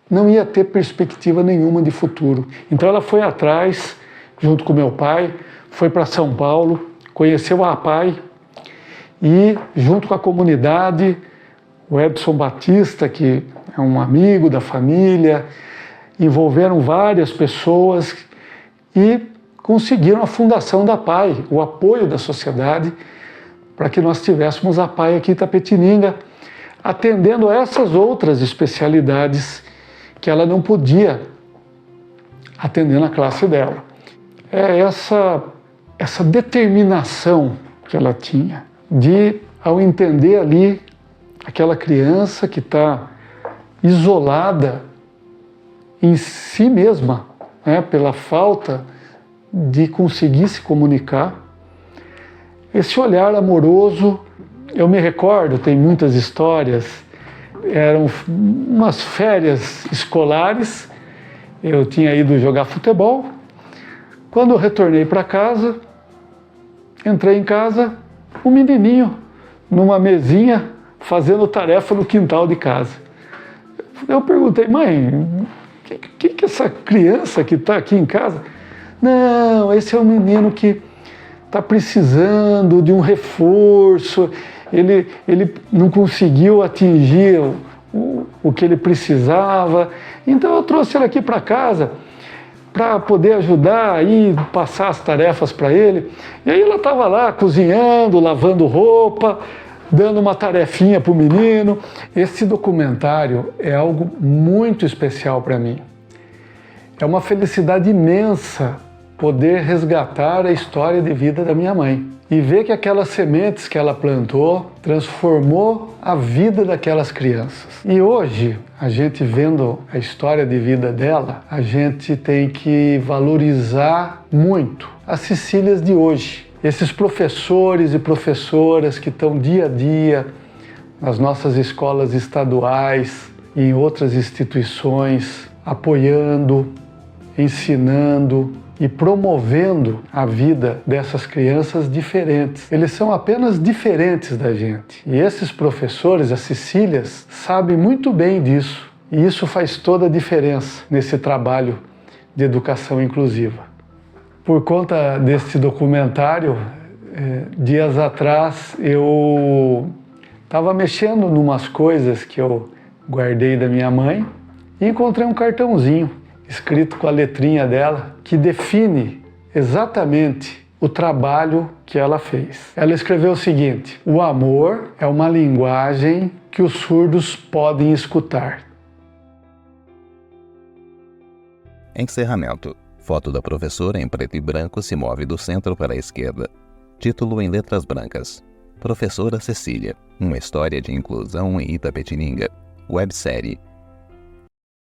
[SPEAKER 2] não ia ter perspectiva nenhuma de futuro. Então ela foi atrás, junto com meu pai, foi para São Paulo, conheceu a APAI e, junto com a comunidade, o Edson Batista, que é um amigo da família, envolveram várias pessoas e conseguiram a fundação da APAI, o apoio da sociedade, para que nós tivéssemos a APAI aqui em Itapetininga, atendendo a essas outras especialidades que ela não podia atender na classe dela. É essa determinação que ela tinha de, ao entender ali aquela criança que está isolada em si mesma, né, pela falta de conseguir se comunicar. Esse olhar amoroso, eu me recordo, tem muitas histórias, eram umas férias escolares, eu tinha ido jogar futebol. Quando eu retornei para casa, entrei em casa, um menininho numa mesinha fazendo tarefa no quintal de casa. Eu perguntei, mãe, que é essa criança que está aqui em casa? Não, esse é um menino que está precisando de um reforço, ele não conseguiu atingir o que ele precisava, então eu trouxe ele aqui para casa para poder ajudar aí, passar as tarefas para ele. E aí ela estava lá cozinhando, lavando roupa, dando uma tarefinha para o menino. Esse documentário é algo muito especial para mim. É uma felicidade imensa poder resgatar a história de vida da minha mãe e ver que aquelas sementes que ela plantou transformou a vida daquelas crianças. E hoje, a gente vendo a história de vida dela, a gente tem que valorizar muito as Cecílias de hoje. Esses professores e professoras que estão dia a dia nas nossas escolas estaduais e em outras instituições, apoiando, ensinando e promovendo a vida dessas crianças diferentes. Eles são apenas diferentes da gente. E esses professores, as Cecílias, sabem muito bem disso. E isso faz toda a diferença nesse trabalho de educação inclusiva. Por conta desse documentário, dias atrás eu estava mexendo em umas coisas que eu guardei da minha mãe e encontrei um cartãozinho escrito com a letrinha dela, que define exatamente o trabalho que ela fez. Ela escreveu o seguinte: o amor é uma linguagem que os surdos podem escutar.
[SPEAKER 1] Encerramento. Foto da professora em preto e branco se move do centro para a esquerda. Título em letras brancas. Professora Cecília. Uma história de inclusão em Itapetininga. Websérie.